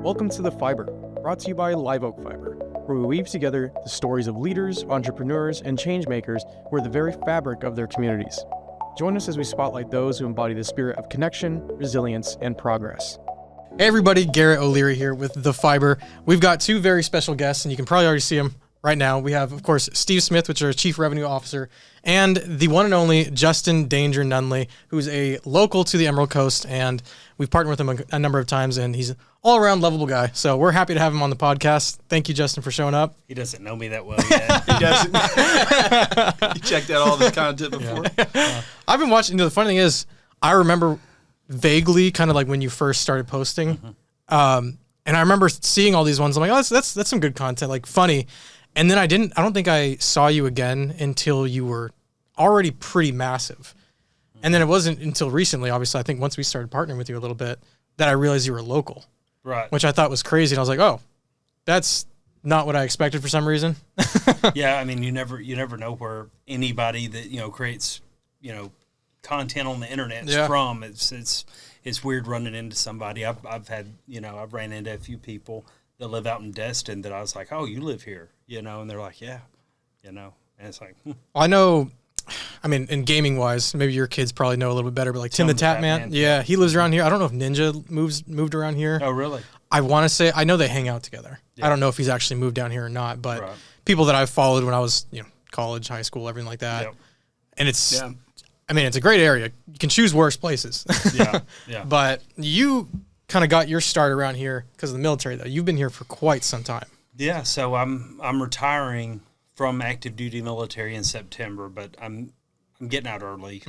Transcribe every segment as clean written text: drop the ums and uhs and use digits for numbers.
Welcome to The Fiber, brought to you by Live Oak Fiber, where we weave together the stories of leaders, entrepreneurs, and changemakers who are the very fabric of their communities. Join us as we spotlight those who embody the spirit of connection, resilience, and progress. Hey everybody, Garrett O'Leary here with The Fiber. We've got two very special guests, and you can probably already see them right now. We have, of course, Steve Smith, which is our Chief Revenue Officer, and the one and only Justin Danger Nunley, who's a local to the Emerald Coast, and we've partnered with him a number of times, and he's an all-around lovable guy. So we're happy to have him on the podcast. Thank you, Justin, for showing up. He doesn't know me that well yet. He doesn't. You checked out all this content before? Yeah. I've been watching. The funny thing is, I remember vaguely kind of like when you first started posting. Mm-hmm. And I remember seeing all these ones. I'm like, oh, that's some good content, like funny. And then I don't think I saw you again until you were already pretty massive. And then it wasn't until recently, obviously, I think once we started partnering with you a little bit, that I realized you were local. Right. Which I thought was crazy. And I was like, oh, that's not what I expected for some reason. Yeah, I mean, you never know where anybody that, creates, content on the internet is from. It's weird running into somebody. I've ran into a few people that live out in Destin that I was like, oh, you live here, and they're like, yeah, and it's like, I know, I mean, in gaming wise, maybe your kids probably know a little bit better, but like Tim the Tap Man, yeah, he lives around here. I don't know if Ninja moved around here. Oh, really? I want to say, I know they hang out together. Yeah. I don't know if he's actually moved down here or not, but people that I've followed when I was, college, high school, everything like that. Yep. And it's, I mean, it's a great area. You can choose worse places. Yeah. But you kind of got your start around here because of the military, though. You've been here for quite some time. Yeah, so I'm retiring from active duty military in September, but I'm getting out early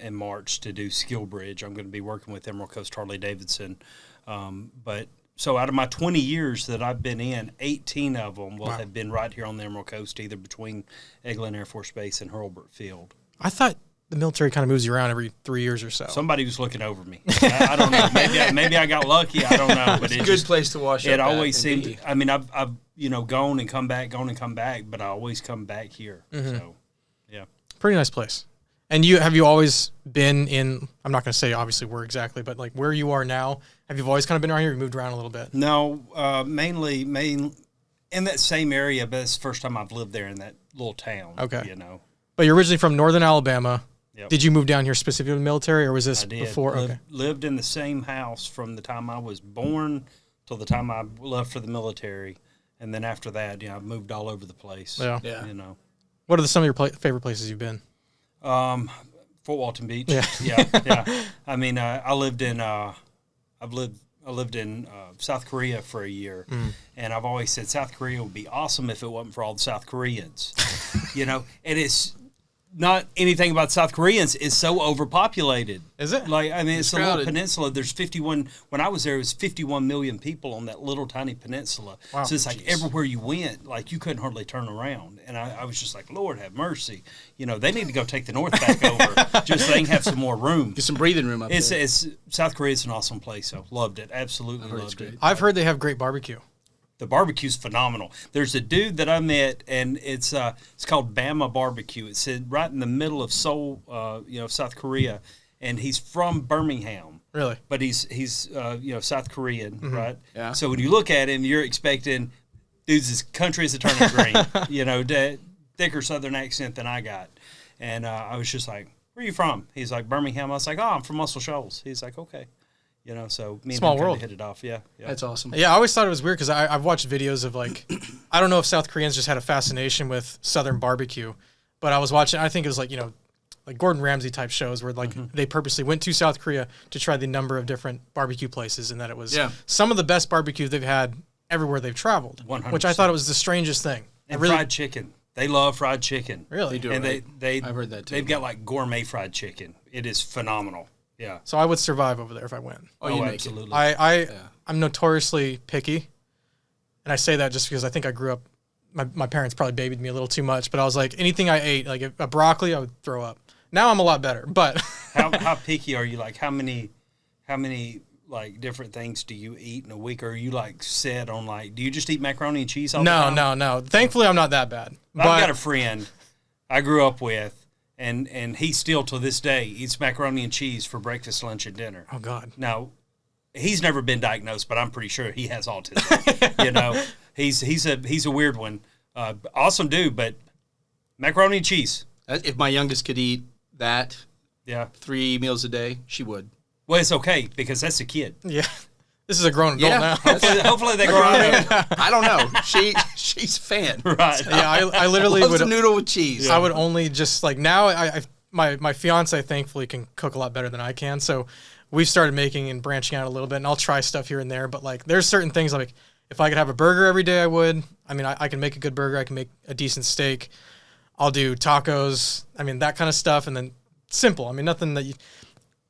in March to do Skill Bridge. I'm going to be working with Emerald Coast Harley Davidson. But so out of my 20 years that I've been in, 18 of them will have been right here on the Emerald Coast, either between Eglin Air Force Base and Hurlburt Field. I thought the military kind of moves you around every 3 years or so. Somebody was looking over me. I don't know. Maybe I got lucky. I don't know. But it's a good place to wash up. It always seemed. I mean, I've gone and come back, but I always come back here. Mm-hmm. So, yeah, pretty nice place. And have you always been in? I'm not going to say obviously where exactly, but like where you are now. Have you always kind of been around here? Or you moved around a little bit? No, mainly in that same area. But it's the first time I've lived there in that little town. Okay, But you're originally from Northern Alabama. Yep. Did you move down here specifically in the military, or was this before? Okay. Lived in the same house from the time I was born till the time I left for the military, and then after that, I've moved all over the place. Yeah. What are some of your favorite places you've been? Fort Walton Beach. Yeah. I mean, I lived in South Korea for a year, and I've always said South Korea would be awesome if it wasn't for all the South Koreans. And it's not anything about South Koreans. It's so overpopulated. Is it? Like, I mean, it's a little peninsula. There's 51. When I was there, it was 51 million people on that little tiny peninsula. Wow. So it's like everywhere you went, like you couldn't hardly turn around. And I was just like, Lord have mercy. They need to go take the North back over just so they can have some more room. Get some breathing room up there. It's South Korea's an awesome place. So loved it. Absolutely loved it. I've heard they have great barbecue. The barbecue's phenomenal. There's a dude that I met, and it's called Bama Barbecue. It's right in the middle of Seoul, South Korea, and he's from Birmingham. Really? But he's South Korean, right? Yeah. So when you look at him, you're expecting, dude's as country as a turnip green, thicker Southern accent than I got. And I was just like, where are you from? He's like, Birmingham. I was like, oh, I'm from Muscle Shoals. He's like, okay. So me and Small him world. kind of hit it off. Yeah. That's awesome. Yeah, I always thought it was weird because I've watched videos of like, I don't know if South Koreans just had a fascination with Southern barbecue, but I was watching, I think it was like, like Gordon Ramsay type shows where like they purposely went to South Korea to try the number of different barbecue places, and that it was some of the best barbecue they've had everywhere they've traveled, 100%. Which I thought it was the strangest thing. And fried chicken. They love fried chicken. Really? They do. And right? I've heard that too. They've got like gourmet fried chicken. It is phenomenal. Yeah. So I would survive over there if I went. Oh, absolutely. I'm notoriously picky, and I say that just because I think I grew up. My parents probably babied me a little too much, but I was like, anything I ate, like a broccoli, I would throw up. Now I'm a lot better, but how picky are you? Like how many like different things do you eat in a week? Or are you like set on like? Do you just eat macaroni and cheese all the time? No. Thankfully, I'm not that bad. But I've got a friend I grew up with. And he still, to this day, eats macaroni and cheese for breakfast, lunch, and dinner. Oh, God. Now, he's never been diagnosed, but I'm pretty sure he has autism. You know, he's a weird one. Awesome dude, but macaroni and cheese. If my youngest could eat that Yeah. 3 meals a day, she would. Well, it's okay because that's a kid. Yeah. This is a grown adult now. Hopefully they grow up. I don't know. She's a fan. Right. Yeah, I literally Loves would. the noodle with cheese. I would only just like now. My fiance thankfully can cook a lot better than I can, so we've started making and branching out a little bit, and I'll try stuff here and there. But like, there's certain things like if I could have a burger every day, I would. I mean, I can make a good burger. I can make a decent steak. I'll do tacos. I mean, that kind of stuff, and then simple. I mean, nothing that you.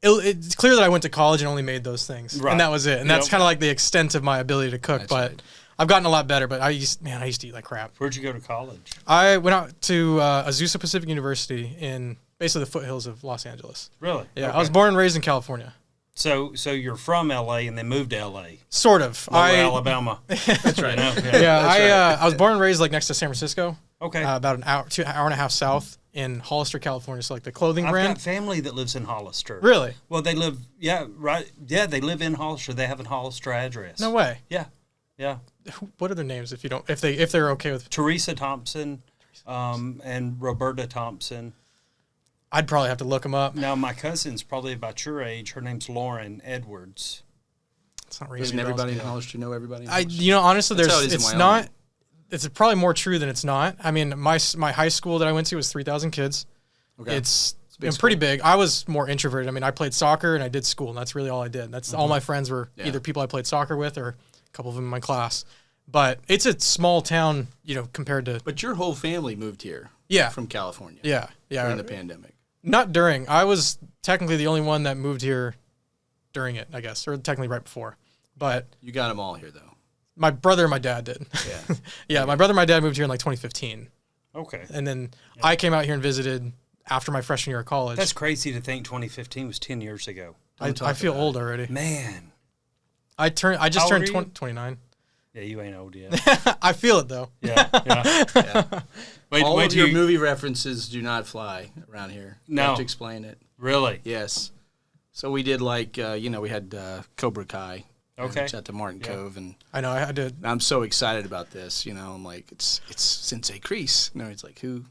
It's clear that I went to college and only made those things, Right. and that was it. And that's kind of like the extent of my ability to cook. That's but right. I've gotten a lot better. But I used to eat like crap. Where'd you go to college? I went out to Azusa Pacific University in basically the foothills of Los Angeles. Really? Yeah, Okay. I was born and raised in California. So you're from LA and then moved to LA. Sort of. Lower Alabama. That's right. I was born and raised like next to San Francisco. Okay. About an hour and a half south in Hollister, California. So like the clothing I've brand. got family that lives in Hollister. Really? Well, they live, they live in Hollister. They have a Hollister address. No way. Yeah. What are their names if they're okay with? Teresa Thompson, and Roberta Thompson. I'd probably have to look them up. Now, my cousin's probably about your age. Her name's Lauren Edwards. It's not ringing Doesn't any bells. everybody in Hollister know everybody in Hollister? Honestly, That's how it is in it's Wyoming. not. It's probably more true than it's not. I mean, my high school that I went to was 3,000 kids. Okay. It's a big pretty big. I was more introverted. I mean, I played soccer and I did school, and that's really all I did. That's all my friends were either people I played soccer with or a couple of them in my class. But it's a small town, compared to But your whole family moved here yeah, from California yeah. during the pandemic. Not during. I was technically the only one that moved here during it, I guess, or technically right before. But You got them all here, though. my brother and my dad did. Yeah. Yeah, my brother and my dad moved here in like 2015. Okay. And then I came out here and visited after my freshman year of college. That's crazy to think 2015 was 10 years ago. I feel old already. Man. I just How old turned are you? 29. Yeah, you ain't old yet. I feel it though. Yeah. All Wait of till your you, movie references do not fly around here. You No. have to explain it. really? Yes. So we did we had Cobra Kai. Okay. It's at the Martin Cove, and I know. I did. I'm so excited about this. I'm like, it's Sensei Kreese. No, he's like, who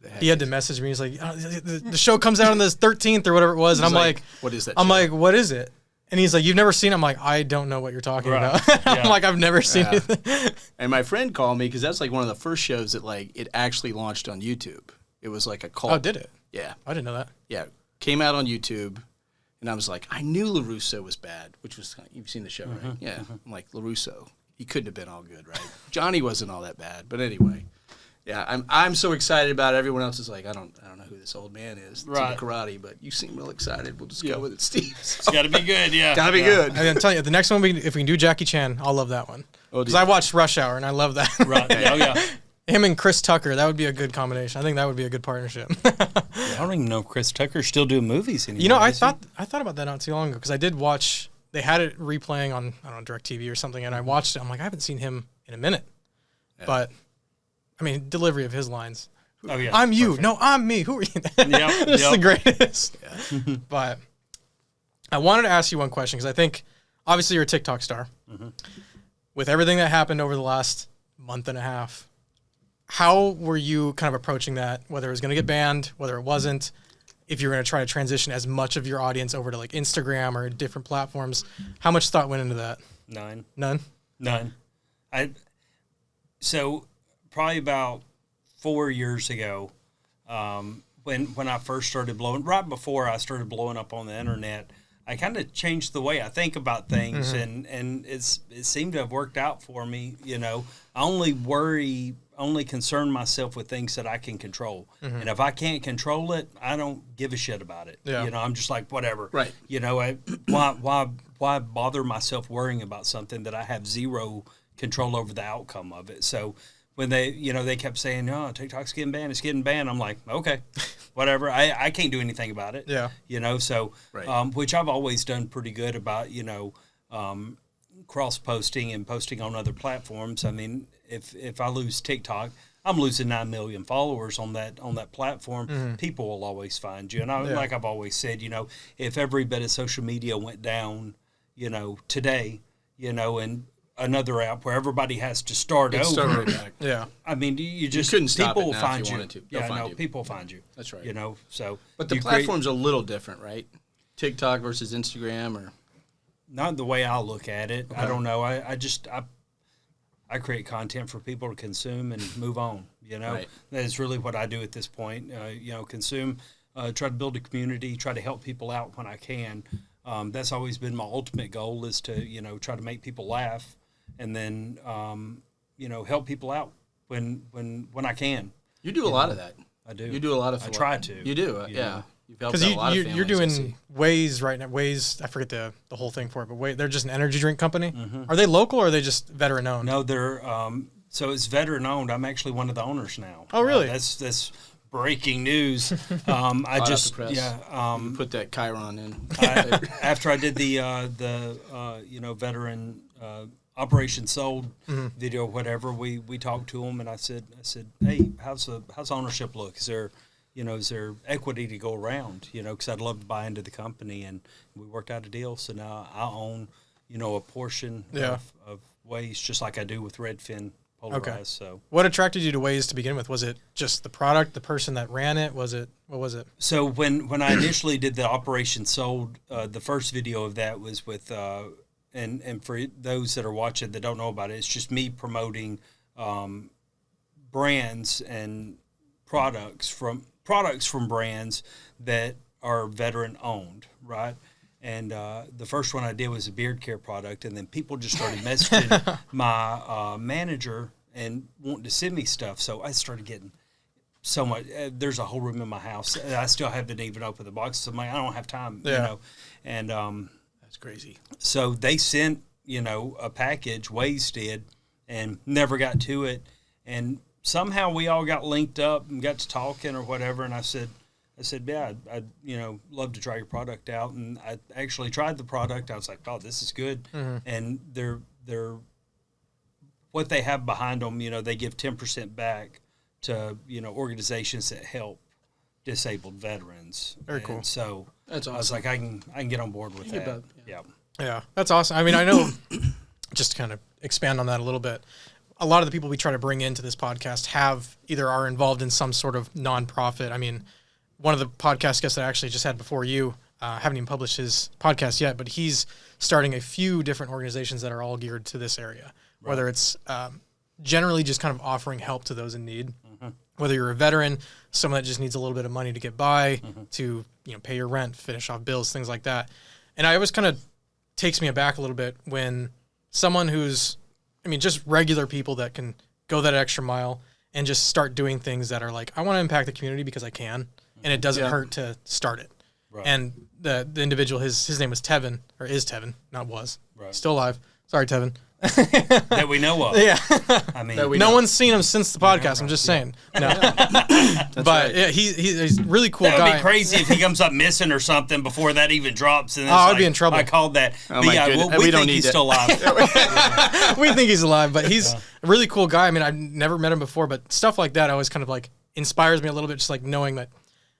the heck? He had to message me. He's like, the show comes out on the 13th or whatever it was, and I'm like, what is that? I'm show? like, what is it? And he's like, you've never seen it? I'm like, I don't know what you're talking Right. about. I'm Yeah. like, I've never seen Yeah. it. And my friend called me because that's like one of the first shows that it actually launched on YouTube. It was like a cult. Oh, did it? Yeah, I didn't know that. yeah. Came out on YouTube, and I was like, I knew LaRusso was bad, which was you've seen the show, right? Yeah. I'm like, LaRusso, he couldn't have been all good, right? Johnny wasn't all that bad, but anyway. Yeah, I'm so excited about it. Everyone else is like, I don't know who this old man is. It's Right. karate, but you seem real excited. We'll just go with it, Steve. It's got to be good, yeah. Gotta be Yeah. good. And I'm telling you, the next one, if we can do Jackie Chan, I'll love that one. Oh, Because I watched Rush Hour, and I love that. Right. Oh, yeah. Him and Chris Tucker, that would be a good combination. I think that would be a good partnership. I don't even know if Chris Tucker's still doing movies anymore. I is he? thought about that not too long ago because I did watch. They had it replaying on I don't know DirecTV or something, and I watched it. I'm like, I haven't seen him in a minute. But I mean, delivery of his lines. Oh, yeah. I'm you. No, I'm me. Who are you? Just the greatest. But I wanted to ask you one question because I think obviously you're a TikTok star. With everything that happened over the last month and a half, how were you kind of approaching that? Whether it was going to get banned, whether it wasn't, if you're going to try to transition as much of your audience over to like Instagram or different platforms, how much thought went into that? None. So probably about 4 years ago, when I first started right before I started blowing up on the internet, I kind of changed the way I think about things, and it seemed to have worked out for me. I only concern myself with things that I can control, and if I can't control it, I don't give a shit about it. Yeah. I'm just like whatever. Right. Why bother myself worrying about something that I have zero control over the outcome of it? So when they kept saying, "No, TikTok's getting banned, it's getting banned," I'm like, okay, whatever. I can't do anything about it. Yeah. So Right. which I've always done pretty good about. Cross posting and posting on other platforms. I mean, if I lose TikTok, I'm losing 9 million followers on that platform. People will always find you. And like I've always said, if every bit of social media went down, today, and another app where everybody has to start It's over. totally back. Yeah. I mean, you just couldn't stop people it will now if find you you. wanted to. They'll Yeah, find no, you. people will find you. That's right. So. But the you create- platform's a little different, right? TikTok versus Instagram, or not the way I look at it. I don't know. I create content for people to consume and move on. Right. That's really what I do at this point. Consume, try to build a community, try to help people out when I can. That's always been my ultimate goal, is to try to make people laugh, and then help people out when I can. you do a lot of that. I do. You do a lot of. I try to. You do, yeah. know. You've helped Because out a lot of families. you're I doing see. Waze right now. Waze, I forget the whole thing for it, but they're just an energy drink company. Are they local or are they just veteran owned? No, they're so it's veteran owned. I'm actually one of the owners now. Oh, really? That's breaking news. I Hot just off the press. yeah. Put that Chiron in. After I did the veteran Operation Sold video, whatever, we talked to them, and I said, hey, how's ownership look? Is there equity to go around? Because I'd love to buy into the company, and we worked out a deal. So now I own a portion of Waze, just like I do with Redfin Polarized. Okay. So. What attracted you to Waze to begin with? Was it just the product, the person that ran it? What was it? So when I initially did the Operation Sold, the first video of that was with, and for those that are watching that don't know about it, it's just me promoting brands and products from brands that are veteran owned, right? And the first one I did was a beard care product, and then people just started messaging my manager and wanting to send me stuff. So I started getting so much. There's a whole room in my house. And I still haven't even opened the boxes. I'm like, I don't have time, And That's crazy. so they sent, a package, Waze did, and never got to it. And somehow we all got linked up and got to talking or whatever. And I said, yeah, I'd love to try your product out. And I actually tried the product. I was like, oh, this is good. And they're what they have behind them, they give 10% back to, organizations that help disabled veterans. Very cool. And so That's I was awesome. like, I can get on board with that. bet, Yeah. Yeah, that's awesome. I mean, I know, just to kind of expand on that a little bit, a lot of the people we try to bring into this podcast are involved in some sort of nonprofit. I mean, one of the podcast guests that I actually just had before you, haven't even published his podcast yet, but he's starting a few different organizations that are all geared to this area, whether it's generally just kind of offering help to those in need, whether you're a veteran, someone that just needs a little bit of money to get by, to pay your rent, finish off bills, things like that. And I always kind of takes me aback a little bit when someone who's, just regular people that can go that extra mile and just start doing things that are like, I want to impact the community because I can, and it doesn't hurt to start it. Right. And the individual, his name was Tevin, or is Tevin, not was. Right. Still alive. Sorry, Tevin. That we know of. Yeah. I mean, No one's seen him since the podcast. I'm just saying. No. But right. yeah, he's a really cool that guy. would be crazy if he comes up missing or something before that even drops. And it's I'd be in trouble. I called that. Oh But my yeah, goodness. we We don't think need he's that. still alive. We think he's alive, but he's a really cool guy. I mean, I've never met him before, but stuff like that always kind of like inspires me a little bit, just like knowing that,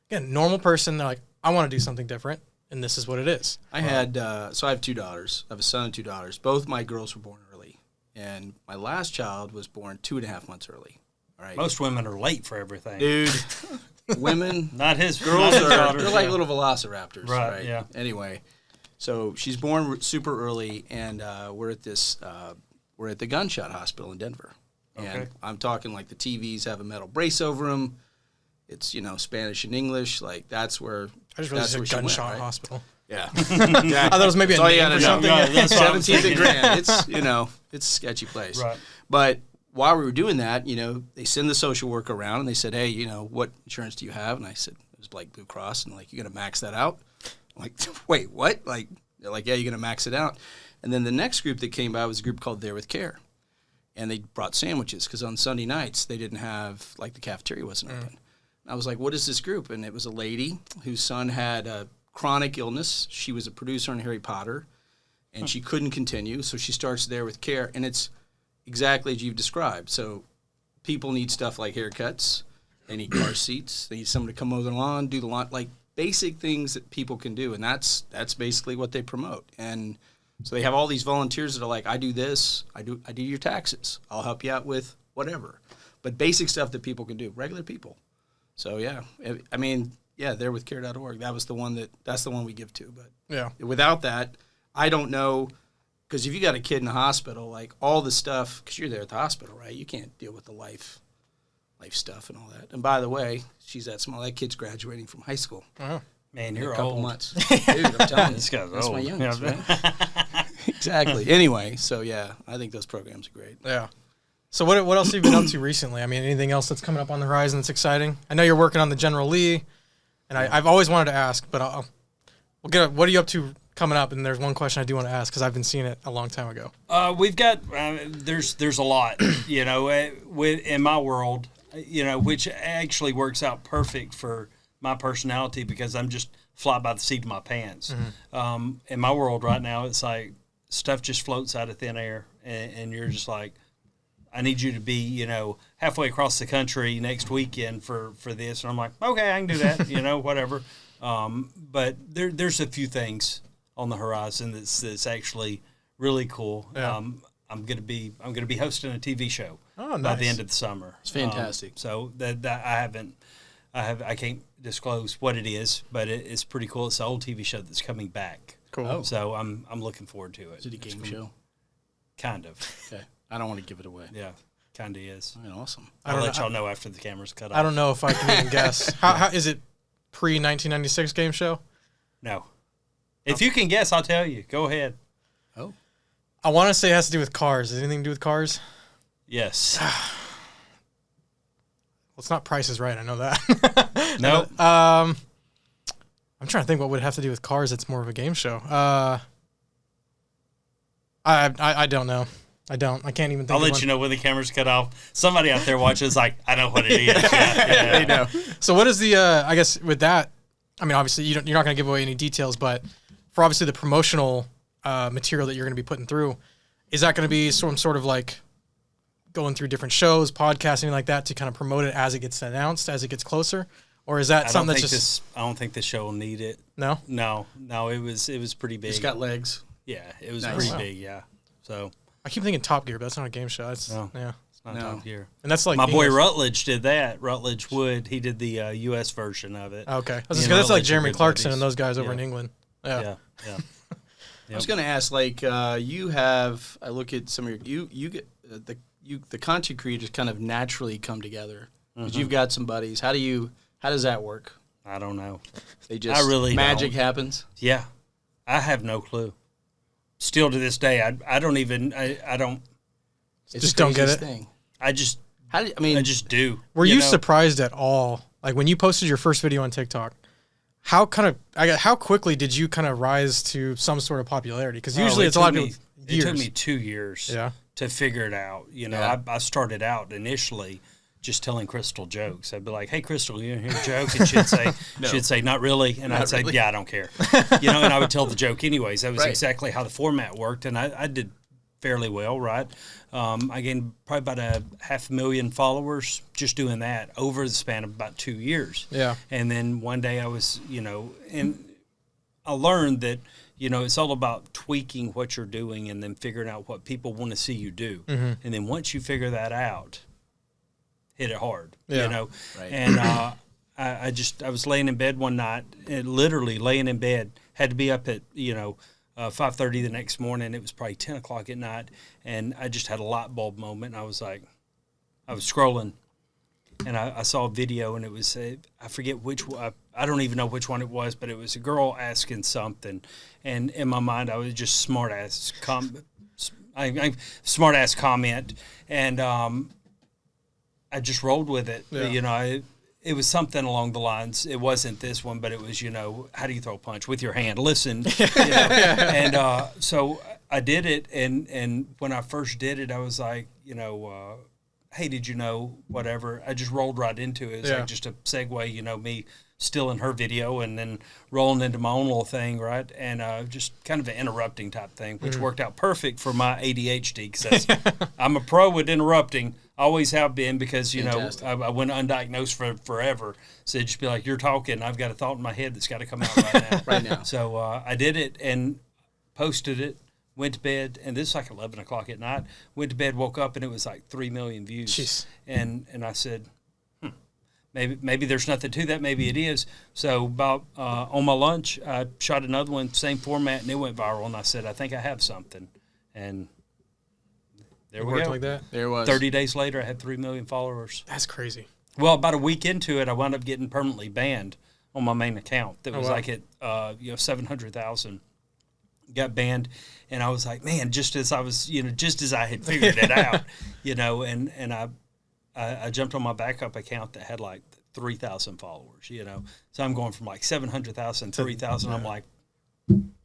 again, normal person, they're like, I want to do something different, and this is what it is. I had so I have 2 daughters. I have a son and 2 daughters. Both my girls were born early, and my last child was born 2.5 months early. All right, Most women are late for everything. dude, women, Not his girls not his are daughters, they're like yeah. little velociraptors, Right, right? yeah. Anyway, so she's born super early, and we're at the gunshot hospital in Denver, and Okay. I'm talking like the TVs have a metal brace over them. It's Spanish and English, like that's where I just realized that's it's a where she went, gunshot right? hospital. Yeah, I thought it was maybe That's a all you name gotta or know. something. Yeah, that's what I was 17th and thinking. Grand. It's a sketchy place. Right. But while we were doing that, they send the social worker around and they said, hey, what insurance do you have? And I said, it was like Blue Cross. And like, you're going to max that out? I'm like, wait, what? Like, they're like, yeah, you're going to max it out. And then the next group that came by was a group called There With Care. And they brought sandwiches because on Sunday nights they didn't have, like, the cafeteria wasn't open. And I was like, what is this group? And it was a lady whose son had a chronic illness. She was a producer on Harry Potter, and she couldn't continue, so she starts There With Care, and it's exactly as you've described. So people need stuff like haircuts, they need car seats, they need someone to come mow the lawn, do the lawn, like basic things that people can do, and that's basically what they promote. And So they have all these volunteers that are like, I do this, I do your taxes, I'll help you out with whatever. But basic stuff that people can do, regular people. So yeah, I mean, yeah, they're with care.org. That's the one we give to. But Yeah. without that, I don't know, because if you got a kid in the hospital, like all the stuff, because you're there at the hospital, right? You can't deal with the life stuff and all that. And by the way, she's that small. That kid's graduating from high school. Oh. Man, In you're a couple old. months. Dude, I'm telling you. This guy's That's old. my youngest, Yeah. right? Exactly. Anyway, so yeah, I think those programs are great. Yeah. So what else have you been up to recently? I mean, anything else that's coming up on the horizon that's exciting? I know you're working on the General Lee, and I've always wanted to ask, but we'll get. What are you up to coming up? And there's one question I do want to ask because I've been seeing it a long time ago. We've got there's a lot, in my world, which actually works out perfect for my personality because I'm just fly by the seat of my pants. In my world right now, it's like stuff just floats out of thin air, and you're just like, I need you to be, halfway across the country next weekend for this, and I'm like, okay, I can do that, whatever. But there's a few things on the horizon that's actually really cool. Yeah. I'm gonna be hosting a TV show Oh, by the nice. end of the summer. It's fantastic. So that I can't disclose what it is, but it's pretty cool. It's an old TV show that's coming back. Cool. Oh. So I'm looking forward to it. Is it a game show? Kind of. Okay. I don't want to give it away. Yeah, kind of is. I mean, awesome. I'll don't let know- y'all know after the camera's cut off. I don't know if I can even guess. How is it pre-1996 game show? No. If you can guess, I'll tell you. Go ahead. Oh. I want to say it has to do with cars. Is it anything to do with cars? Yes. Well, it's not Price is Right. I know that. No. I'm trying to think what would have to do with cars. It's more of a game show. I don't know. I can't even think. I'll of let one. you know when the camera's cut off. Somebody out there watching is like, I know what it is. Yeah. They know. So what is the? I guess with that, I mean, obviously you're not going to give away any details, but for obviously the promotional material that you're going to be putting through, is that going to be some sort of like going through different shows, podcasting like that to kind of promote it as it gets announced, as it gets closer, or is that something that's just I don't think the show will need it. no? No. It was pretty big. It's got legs. Yeah, it was Nice. pretty Wow. big. Yeah. So I keep thinking Top Gear, but that's not a game show. That's No. yeah, it's not No. Top Gear. and that's like My boy English. Rutledge did that. Rutledge Wood. He did the U.S. version of it. Okay, Me that's and like Rutledge are Jeremy good Clarkson buddies. and those guys over Yeah. in England. Yeah. Yeah. I was going to ask, like, you have. I look at some of your. You get the content creators kind of naturally come together because you've got some buddies. How does that work? I don't know. They just I really magic don't. happens. Yeah, I have no clue. Still to this day, I don't even. I don't. It's Just the don't get craziest it? Thing. I just. How do I mean? I just do. Were you know? surprised at all, like when you posted your first video on TikTok? How quickly did you kind of rise to some sort of popularity? Because usually it's a lot of people. It took me 2 years. Yeah. To figure it out. Yeah. I started out initially just telling Crystal jokes. I'd be like, "Hey, Crystal, you want to hear a joke?" And she'd say, "Not really," and I'd say, really. "Yeah, I don't care." And I would tell the joke anyways. That was Right. exactly how the format worked, and I did fairly well, right? I gained probably about 500,000 followers just doing that over the span of about 2 years. Yeah. And then one day I was, and I learned that, it's all about tweaking what you're doing and then figuring out what people want to see you do. Mm-hmm. And then once you figure that out, hit it hard, Yeah. Right. And I was laying in bed one night, and literally laying in bed, had to be up at, 5:30 the next morning. It was probably 10 o'clock at night. And I just had a light bulb moment. And I was like, I was scrolling, and I saw a video, and it was I forget which one. I don't even know which one it was, but it was a girl asking something, and in my mind I was just smart ass comment, and I just rolled with it. Yeah. It was something along the lines. It wasn't this one, but it was how do you throw a punch with your hand? Listen, and so I did it, and when I first did it, I was like, hey, did you know whatever? I just rolled right into it. It's Yeah. like just a segue, me still in her video and then rolling into my own little thing, right? And just kind of an interrupting type thing, which worked out perfect for my ADHD because I'm a pro with interrupting. Always have been because, Fantastic. I went undiagnosed for forever. So it'd just be like, you're talking, I've got a thought in my head that's got to come out right now. Right now. So I did it and posted it. went to bed, and this is like 11 o'clock at night. Went to bed, woke up, and it was like 3 million views. Jeez. And I said, maybe there's nothing to that. Maybe it is. So about on my lunch, I shot another one, same format, and it went viral. And I said, I think I have something. And there we Worked go. like that. There it was. 30 days later, I had 3 million followers. That's crazy. Well, about a week into it, I wound up getting permanently banned on my main account. That was wow. like at 700,000. Got banned, and I was like, man, just as I was, just as I had figured it out, and I jumped on my backup account that had like 3,000 followers, So I'm going from like 700,000, 3,000. I'm like,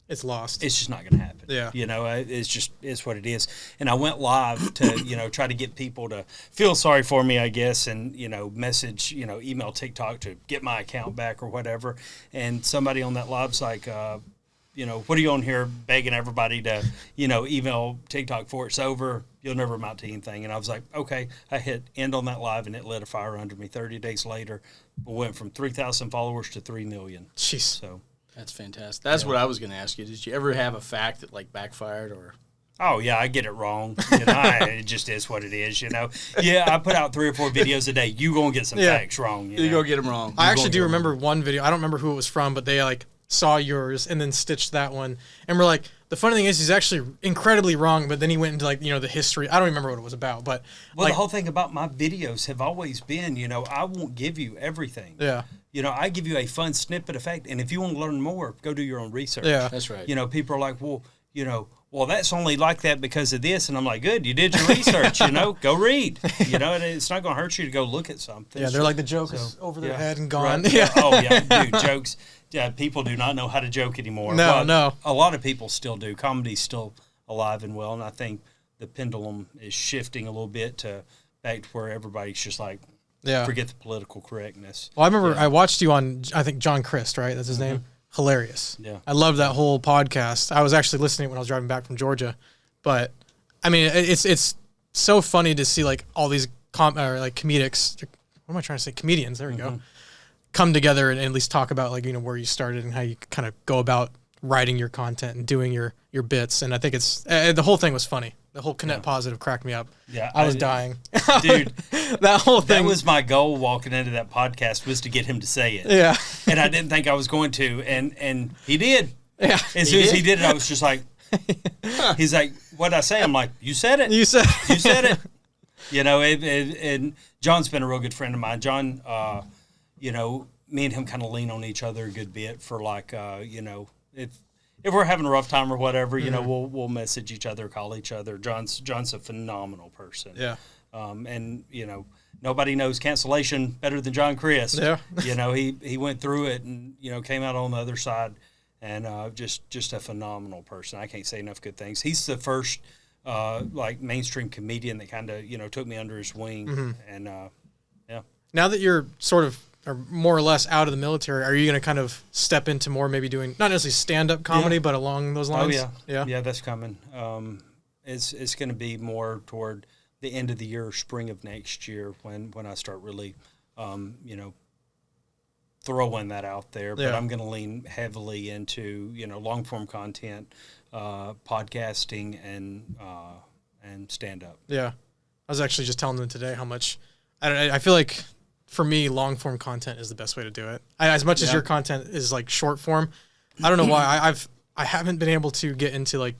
It's lost. it's just not going to happen. Yeah. It's what it is. And I went live to, try to get people to feel sorry for me, I guess, and, message, email TikTok to get my account back or whatever. And somebody on that live's like, what are you on here begging everybody to, email TikTok before it's over? You'll never amount to anything. And I was like, okay. I hit end on that live, and it lit a fire under me. 30 days later, we went from 3,000 followers to 3 million. Jeez. So. That's fantastic. That's what I was going to ask you. Did you ever have a fact that like backfired or? Oh yeah, I get it wrong. It just is what it is. Yeah, I put out 3 or 4 videos a day. You gonna get some facts wrong. You go get them wrong. I actually do remember one video. I don't remember who it was from, but they like saw yours and then stitched that one. And we're like, the funny thing is he's actually incredibly wrong, but then he went into like, the history. I don't remember what it was about, but the whole thing about my videos have always been, I won't give you everything. yeah. I give you a fun snippet of fact, and if you want to learn more, go do your own research. Yeah. That's right. People are like, well, that's only like that because of this, and I'm like, good, you did your research, go read. And it's not going to hurt you to go look at something. Yeah, they're like the joke is over their head and gone. Right. Yeah. Oh yeah, dude, jokes. Yeah, people do not know how to joke anymore. No. A lot of people still do. Comedy's still alive and well, and I think the pendulum is shifting a little bit back to where everybody's just like, forget the political correctness. Well, I remember I watched you on, I think, John Christ, right? That's his name? Hilarious. Yeah. I love that whole podcast. I was actually listening when I was driving back from Georgia. But, I mean, it's so funny to see, like, all these comedics. What am I trying to say? Comedians. There we go. Come together and at least talk about, like, where you started and how you kind of go about writing your content and doing your bits. And I think it's the whole thing was funny. The whole Connect Positive cracked me up. Yeah, I was dying. Dude, that whole thing. That was my goal walking into that podcast, was to get him to say it. Yeah. And I didn't think I was going to, and he did. Yeah. As soon as he did it, I was just like, he's like, what'd I say? I'm like, you said it. You said it. And John's been a real good friend of mine. John, me and him kind of lean on each other a good bit for like, if we're having a rough time or whatever, we'll message each other, call each other. John's a phenomenal person. Yeah. And nobody knows cancellation better than John Chris. Yeah. He went through it and came out on the other side, and just a phenomenal person. I can't say enough good things. He's the first like mainstream comedian that kind of took me under his wing, and yeah. Now that you're sort of, or more or less, out of the military, are you going to kind of step into more, maybe doing not necessarily stand-up comedy, but along those lines? Oh yeah, that's coming. It's going to be more toward the end of the year, or spring of next year, when I start really, throwing that out there. But I'm going to lean heavily into long-form content, podcasting, and stand-up. Yeah, I was actually just telling them today how much I feel like. For me, long form content is the best way to do it. As much as your content is like short form, I don't know why I haven't been able to get into like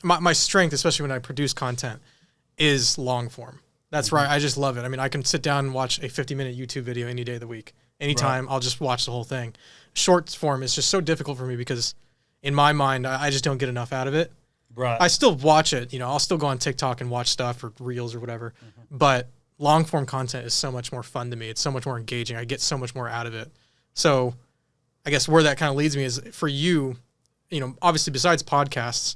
my strength, especially when I produce content, is long form. That's right. I just love it. I mean, I can sit down and watch a 50-minute YouTube video any day of the week. Anytime, I'll just watch the whole thing. Short form is just so difficult for me because in my mind, I just don't get enough out of it. Right. I still watch it. I'll still go on TikTok and watch stuff or reels or whatever, but long form content is so much more fun to me. It's so much more engaging. I get so much more out of it. So I guess where that kind of leads me is for you, obviously besides podcasts,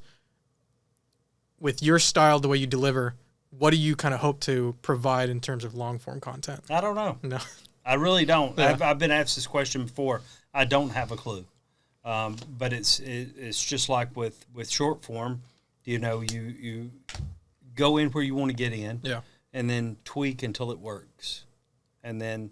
with your style, the way you deliver, what do you kind of hope to provide in terms of long form content? I don't know. No, I really don't. Yeah. I've been asked this question before. I don't have a clue. But it's just like with short form, you go in where you want to get in. Yeah. And then tweak until it works. And then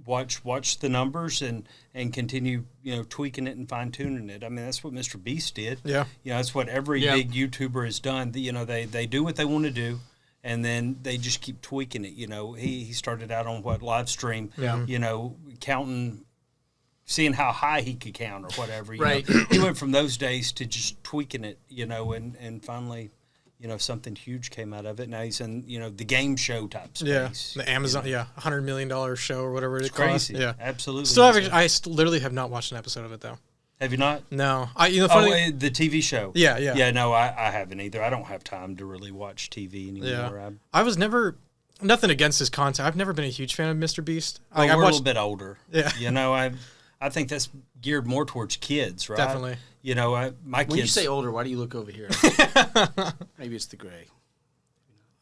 watch the numbers and continue, tweaking it and fine tuning it. I mean, that's what Mr. Beast did. Yeah. That's what every big YouTuber has done. They do what they want to do, and then they just keep tweaking it. He started out on live stream. Yeah. Counting, seeing how high he could count or whatever. Right. He went from those days to just tweaking it. And finally, something huge came out of it. Now he's in, the game show type space. Yeah, the Amazon, $100 million show or whatever it costs. Crazy. Yeah, Absolutely. I literally have not watched an episode of it though. Have you not? No, The TV show. Yeah. Yeah, no, I haven't either. I don't have time to really watch TV anymore. Yeah. I was never, nothing against his content. I've never been a huge fan of Mr. Beast. We're a little bit older. Yeah. I think that's geared more towards kids, right? Definitely. My kids. When you say older, why do you look over here? Maybe it's the gray.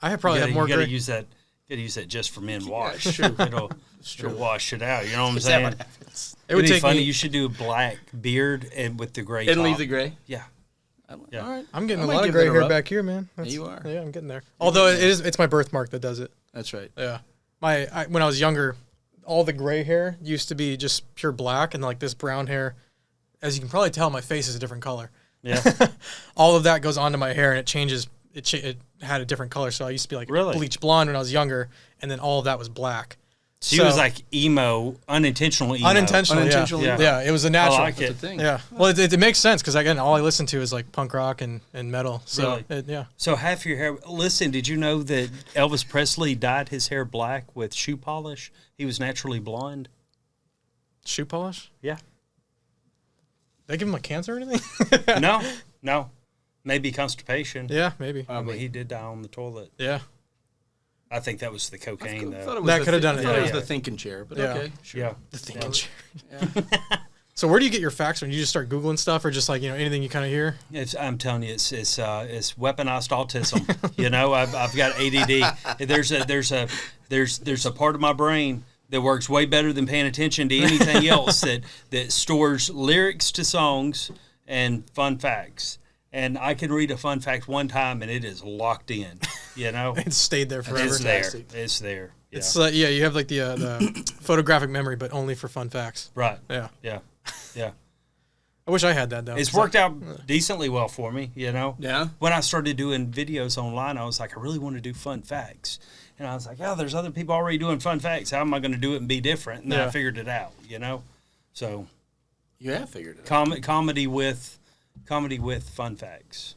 I probably have more You gotta gray. use that. You gotta use that just for men wash. True. It'll wash it out. You know what I'm saying? happens? It would It'd be take funny. me. You should do a black beard and with the gray. And top. leave the gray? Yeah. Yeah. All right. I'm getting I a might lot of give gray that a hair rub. back here, man. You are. Yeah, I'm getting there. Although it's my birthmark that does it. That's right. Yeah. When I was younger, all the gray hair used to be just pure black, and like this brown hair, as you can probably tell, my face is a different color. Yeah. All of that goes onto my hair, and it changes. It had a different color, so I used to be like Really? bleach blonde when I was younger, and then all of that was black. She was like emo, unintentional emo. Unintentional, Yeah. yeah. It was a natural. I like That's it. the thing. Yeah. Well, it makes sense because again, all I listen to is like punk rock and metal. So Really? yeah. So half your hair. Listen, did you know that Elvis Presley dyed his hair black with shoe polish? He was naturally blonde. Shoe polish? Yeah. They give him like cancer or anything? No. Maybe constipation. Yeah, maybe. I mean, he did die on the toilet. Yeah. I think that was the cocaine, though. That could have done it, I thought it was yeah. the thinking chair, but Yeah. okay. Sure. Yeah. The thinking chair. So where do you get your facts from? You just start Googling stuff or just like, anything you kind of hear? I'm telling you, it's weaponized autism. I've got ADD. There's a part of my brain that works way better than paying attention to anything else that stores lyrics to songs and fun facts. And I can read a fun fact one time and it is locked in. It stayed there forever. It's there. It's there. Yeah. It's you have like the photographic memory, but only for fun facts. Right. Yeah. Yeah. Yeah. I wish I had that though. It's worked out decently well for me, Yeah. When I started doing videos online, I was like, I really want to do fun facts. And I was like, oh, there's other people already doing fun facts. How am I going to do it and be different? And then I figured it out, So You have figured it out. comedy with fun facts.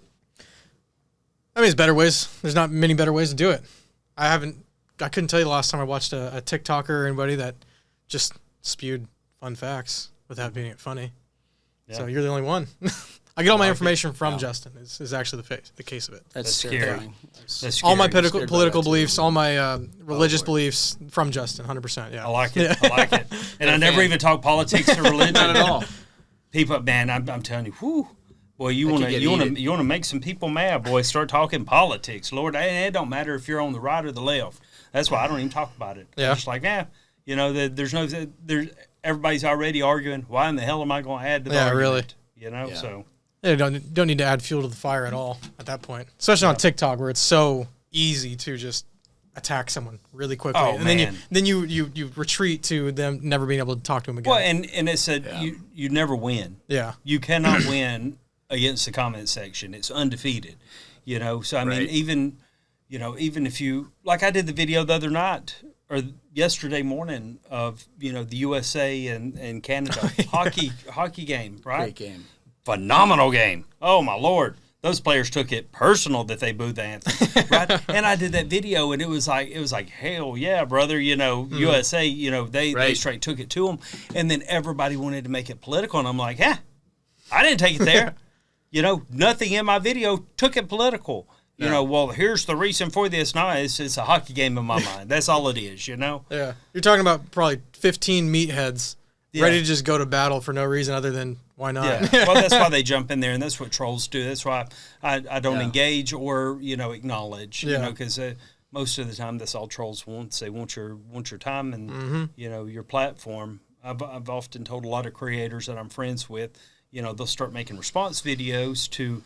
I mean, there's better ways. There's not many better ways to do it. I couldn't tell you the last time I watched a TikToker or anybody that just spewed fun facts without being funny. Yeah. So you're the only one. I get all my information from Justin. Is actually the case of it. That's scary. terrifying. That's All my scary. political beliefs, all my religious beliefs from Justin, 100%. Yeah. I like it. I like it. And I never even talk politics or religion. Not at all. People, man, I'm telling you, whew. Boy, you want could get to heated. you want to make some people mad, boy. Start talking politics, Lord. It don't matter if you're on the right or the left. That's why I don't even talk about it. Yeah. I'm just like, there's everybody's already arguing. Why in the hell am I going to add to the argument? Really. So Yeah, don't need to add fuel to the fire at all at that point, especially on TikTok where it's so easy to just attack someone really quickly, Oh, and man. then you retreat to them never being able to talk to them again. well, and it's you never win. yeah, You cannot win against the comment section. It's undefeated. So I mean, Right. even if you, like I did the video the other night or yesterday morning of the USA and Canada hockey game, right? Great game. Phenomenal game. Oh my Lord. Those players took it personal that they booed the anthem, right? And I did that video, and it was like hell yeah, brother. USA, they Right. straight took it to them, and then everybody wanted to make it political, and I'm like, I didn't take it there. Nothing in my video took it political. Well, here's the reason for this. No, it's a hockey game in my mind. That's all it is. yeah. You're talking about probably 15 meatheads ready to just go to battle for no reason other than why not? Yeah. Well, that's why they jump in there, and that's what trolls do. That's why I don't engage or acknowledge. Yeah. Because most of the time that's all trolls want. They want your time and your platform. I've often told a lot of creators that I'm friends with, they'll start making response videos to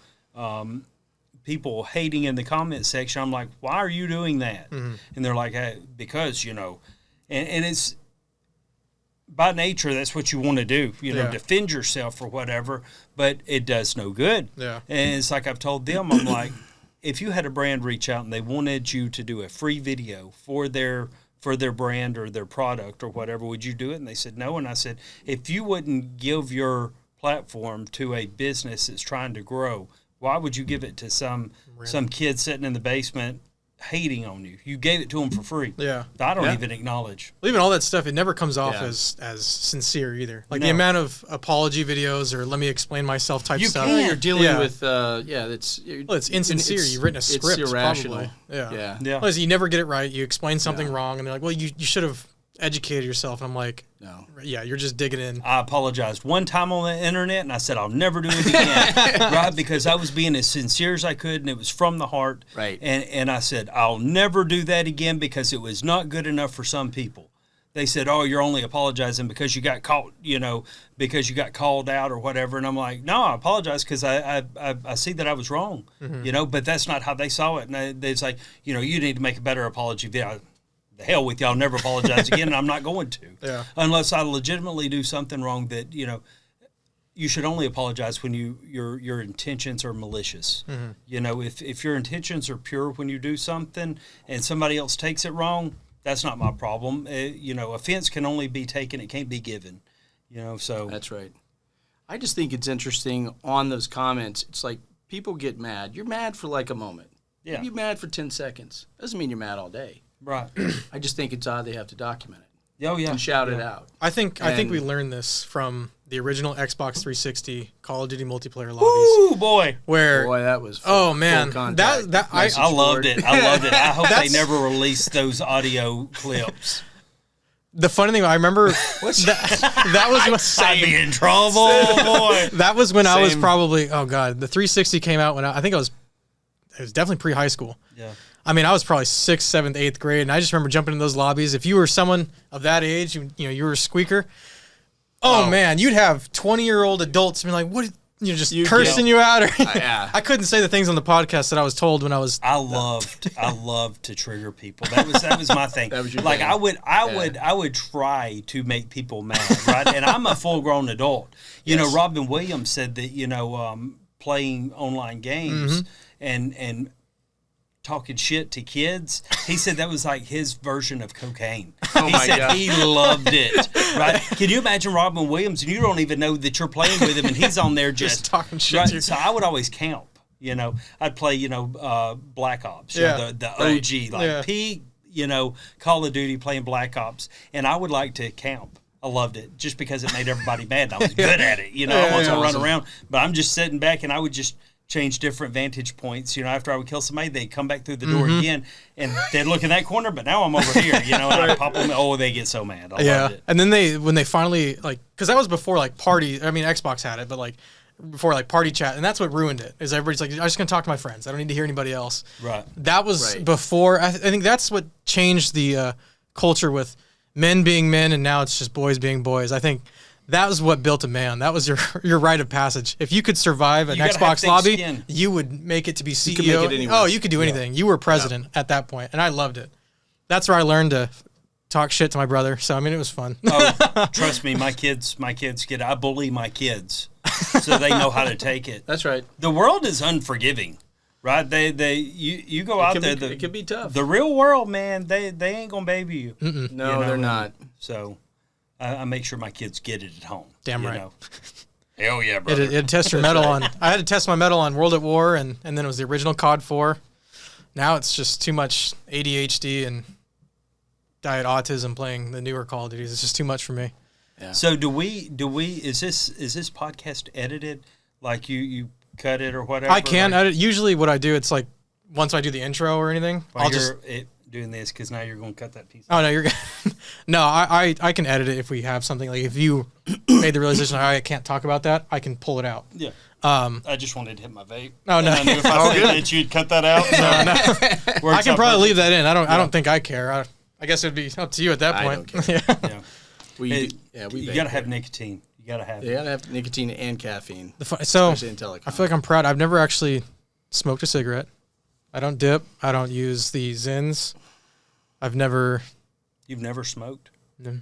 people hating in the comment section. I'm like, why are you doing that? And they're like, hey, because and by nature, that's what you want to do, Yeah. defend yourself or whatever, but it does no good. Yeah. And it's like I've told them, I'm like, if you had a brand reach out and they wanted you to do a free video for their brand or their product or whatever, would you do it? And they said no. And I said, if you wouldn't give your platform to a business that's trying to grow, why would you give it to some kid sitting in the basement hating on you? You gave it to them for free. Yeah. I don't even acknowledge. Well, even all that stuff, it never comes off Yeah. as sincere either. Like No. the amount of apology videos or let me explain myself type You stuff. can't. You're dealing Yeah. with it's Well, it's insincere. You've written a script. It's irrational. Probably. Yeah. Yeah. Yeah. Well, you never get it right. You explain something wrong, and they're like, "Well, you should have educated yourself." And I'm like, No. "Yeah, you're just digging in." I apologized one time on the internet, and I said I'll never do it again, right? Because I was being as sincere as I could, and it was from the heart. Right. And I said I'll never do that again because it was not good enough for some people. They said, "Oh, you're only apologizing because you got caught, because you got called out or whatever." And I'm like, "No, I apologize because I see that I was wrong, But that's not how they saw it. And they's like, you need to make a better apology video. The hell with you! I'll never apologize again, and I'm not going to, unless I legitimately do something wrong that you should only apologize when your intentions are malicious. If your intentions are pure when you do something and somebody else takes it wrong, that's not my problem. Offense can only be taken; it can't be given. So That's right. I just think it's interesting on those comments. It's like people get mad. You're mad for like a moment. Yeah. You're mad for 10 seconds. Doesn't mean you're mad all day. right. I just think it's odd they have to document it Oh yeah. and shout it out. I think And- we learned this from the original Xbox 360 Call of Duty multiplayer lobbies, Ooh boy. where Boy, that was oh man, contact that message I loved board. it. I loved it. I hope they That's- never release those audio clips. the funny thing I remember that was when, I'd be in trouble, boy. that was when I was Same. probably the 360 came out when I think it was definitely pre-high school. Yeah. I mean, I was probably 6th, 7th, 8th grade, and I just remember jumping in those lobbies. If you were someone of that age, you were a squeaker. Oh man, you'd have 20-year-old adults be like, "What?" Just cursing you out. Or yeah. I couldn't say the things on the podcast that I was told when I was. I loved to trigger people. That was my thing. That was your like thing. I would try to make people mad, right? And I'm a full grown adult. Yes. Robin Williams said that playing online games and talking shit to kids. He said that was like his version of cocaine. He my said God. he loved it. Right? Can you imagine Robin Williams and you don't even know that you're playing with him and he's on there just talking shit right? to you. So I would always camp. I'd play Black Ops, Yeah. the OG Yeah. peak, Call of Duty playing Black Ops, and I would like to camp. I loved it just because it made everybody mad. And I was good at it. I wasn't gonna run around, but I'm just sitting back and I would just change different vantage points. After I would kill somebody, they'd come back through the door again and they'd look in that corner, but now I'm over here, and I pop them. Oh, they get so mad. I loved it. And then when they finally because that was before party. I mean, Xbox had it, but before party chat, and that's what ruined it. Is everybody's like, I'm just gonna talk to my friends. I don't need to hear anybody else. Right. That was Right. before. I think that's what changed the culture with men being men, and now it's just boys being boys. I think that was what built a man. That was your rite of passage. If you could survive an You gotta have Xbox thick lobby, skin. you would make it to be CEO. could make it anywhere. Oh, you could do anything. You were president at that point, and I loved it. That's where I learned to talk shit to my brother. So I mean, it was fun. Oh, trust me, my kids get. I bully my kids, so they know how to take it. That's right. The world is unforgiving, right? You go out there. It can be tough. The real world, man, they ain't gonna baby you. No, they're not. So I make sure my kids get it at home. Damn you right. know. Hell yeah, You brother. had to test your metal on. I had to test my metal on World at War, and then it was the original COD 4. Now it's just too much ADHD and diet autism playing the newer Call of Duties. It's just too much for me. Yeah. So do we is this podcast edited? Like you cut it or whatever? I can like, edit. Usually, what I do, it's like once I do the intro or anything, while I'll just. you're doing this because now you're going to cut that piece. Oh no, you're good. No, I can edit it if we have something like if you made the realization I can't talk about that, I can pull it out. Yeah. I just wanted to hit my vape. Oh, no. And I knew if I said that you'd cut that out. So I can probably leave that in. I don't think I care. I guess it'd be up to you at that I point. don't care. Yeah. Yeah. We Hey, we you got to have nicotine. You got to have You gotta have nicotine and caffeine. So Especially in telecom. I feel like I'm proud. I've never actually smoked a cigarette. I don't dip. I don't use the Zins. I've never. You've never smoked? No.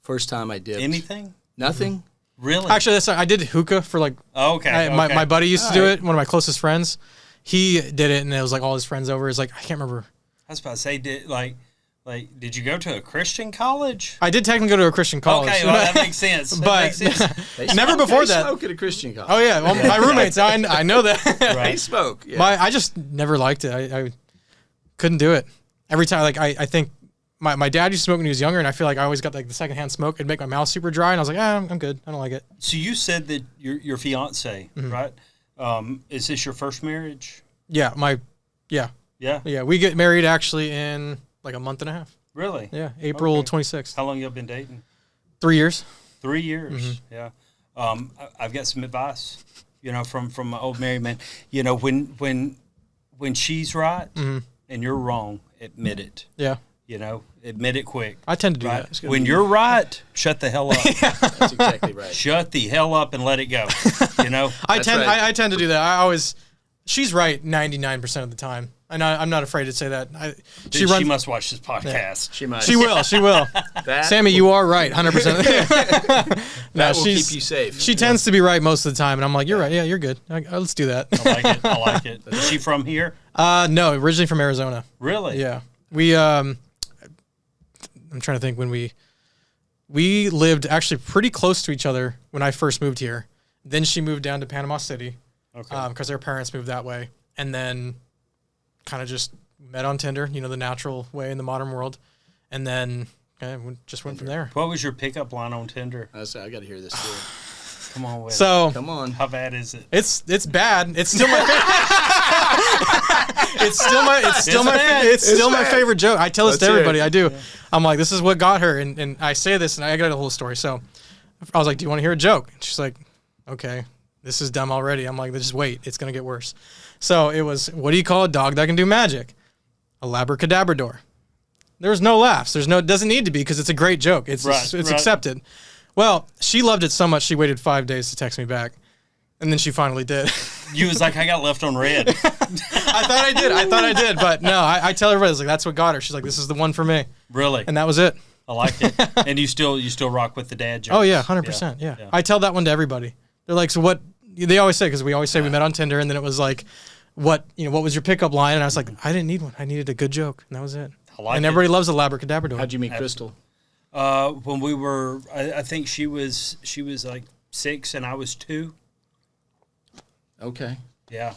First time I dipped. Anything? Nothing. Really? Actually, I did hookah for like. Okay. My buddy used to do Alright. it. One of my closest friends, he did it, and it was like all his friends over. It's like I can't remember. I was about to say, did you go to a Christian college? I did technically go to a Christian college. Okay, well, that makes sense. That But makes sense. never before they that. smoke at a Christian college. Oh yeah, well, my roommates. I know that. They smoke. Yeah. I just never liked it. I couldn't do it. Every time, like I think my dad used to smoke when he was younger, and I feel like I always got like the secondhand smoke. It'd make my mouth super dry, and I was like, I'm good. I don't like it. So you said that your fiance, right? Is this your first marriage? Yeah, Yeah. We get married actually in like a month and a half. Really? Yeah, April Okay. 26th. How long y'all been dating? 3 years. 3 years. Yeah. I've got some advice, from my old married man. When she's right and you're wrong, admit it. Yeah, Admit it quick. I tend to do Right? that. When you're right, shut the hell up. That's exactly right. Shut the hell up and let it go. I That's tend right. I tend to do that. She's right 99% of the time, and I'm not afraid to say that. She must watch this podcast. She might. She will. She will. That, Sammy, you are right 100%. that will keep you safe. She tends to be right most of the time, and I'm like, you're right. Yeah, you're good. Let's do that. I like it. Is she from here? No, originally from Arizona. Really? Yeah, we. I'm trying to think when we lived actually pretty close to each other when I first moved here. Then she moved down to Panama City. Okay. Because their parents moved that way, and then kind of just met on Tinder, the natural way in the modern world, and then we just went from there. What was your pickup line on Tinder? I got to hear this too. Come on, Will. So Come on. How bad is it? it's bad. It's still my favorite. It's still my favorite joke. I tell this to Let's hear everybody. it. I do. I'm like, this is what got her, and I say this, and I got a whole story. So I was like, do you want to hear a joke? And she's like, okay. This is dumb already. I'm like, just wait. It's going to get worse. So it was, what do you call a dog that can do magic? A labracadabrador. There's no laughs. It doesn't need to be because it's a great joke. It's accepted. Well, she loved it so much she waited 5 days to text me back. And then she finally did. You was like, I got left on red. I thought I did. But no, I tell everybody, like, that's what got her. She's like, this is the one for me. Really? And that was it. I like it. And you still rock with the dad jokes? Oh, yeah, 100%. Yeah. I tell that one to everybody. They're like, so what? They always say, because we always say we met on Tinder, and then it was like, what was your pickup line? And I was like, I didn't need one. I needed a good joke, and that was it. I like and it. everybody loves a labracadabrador. How'd you meet Crystal? When we were, I think she was like 6 and I was 2. Okay. Yeah.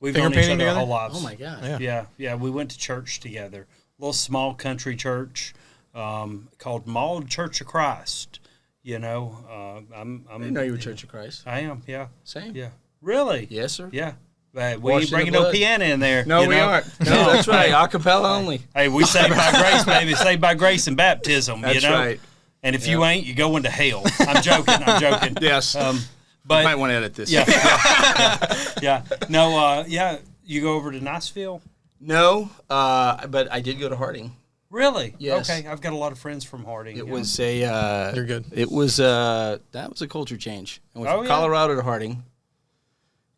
We've Finger known each painting other our together? whole lives. Oh my God. Yeah. Yeah. We went to church together. A little small country church called Mauled Church of Christ. I didn't know you were Church of Christ. I am, yeah. Same. Yeah. Really? Yes, sir. Yeah. We ain't Washed in bringing the no blood. piano in there. No, you we know? aren't. No, that's right. Acapella only. Hey, we saved by grace, baby. Saved by grace and baptism, That's you know? right. And if you ain't, you go into hell. I'm joking. Yes. But Might want to edit this. yeah. Yeah. No, you go over to Niceville? No, but I did go to Harding. Really? Yes. Okay. I've got a lot of friends from Harding. It yeah. was a. You're good. It was that was a culture change. I went Oh, from yeah? Colorado to Harding,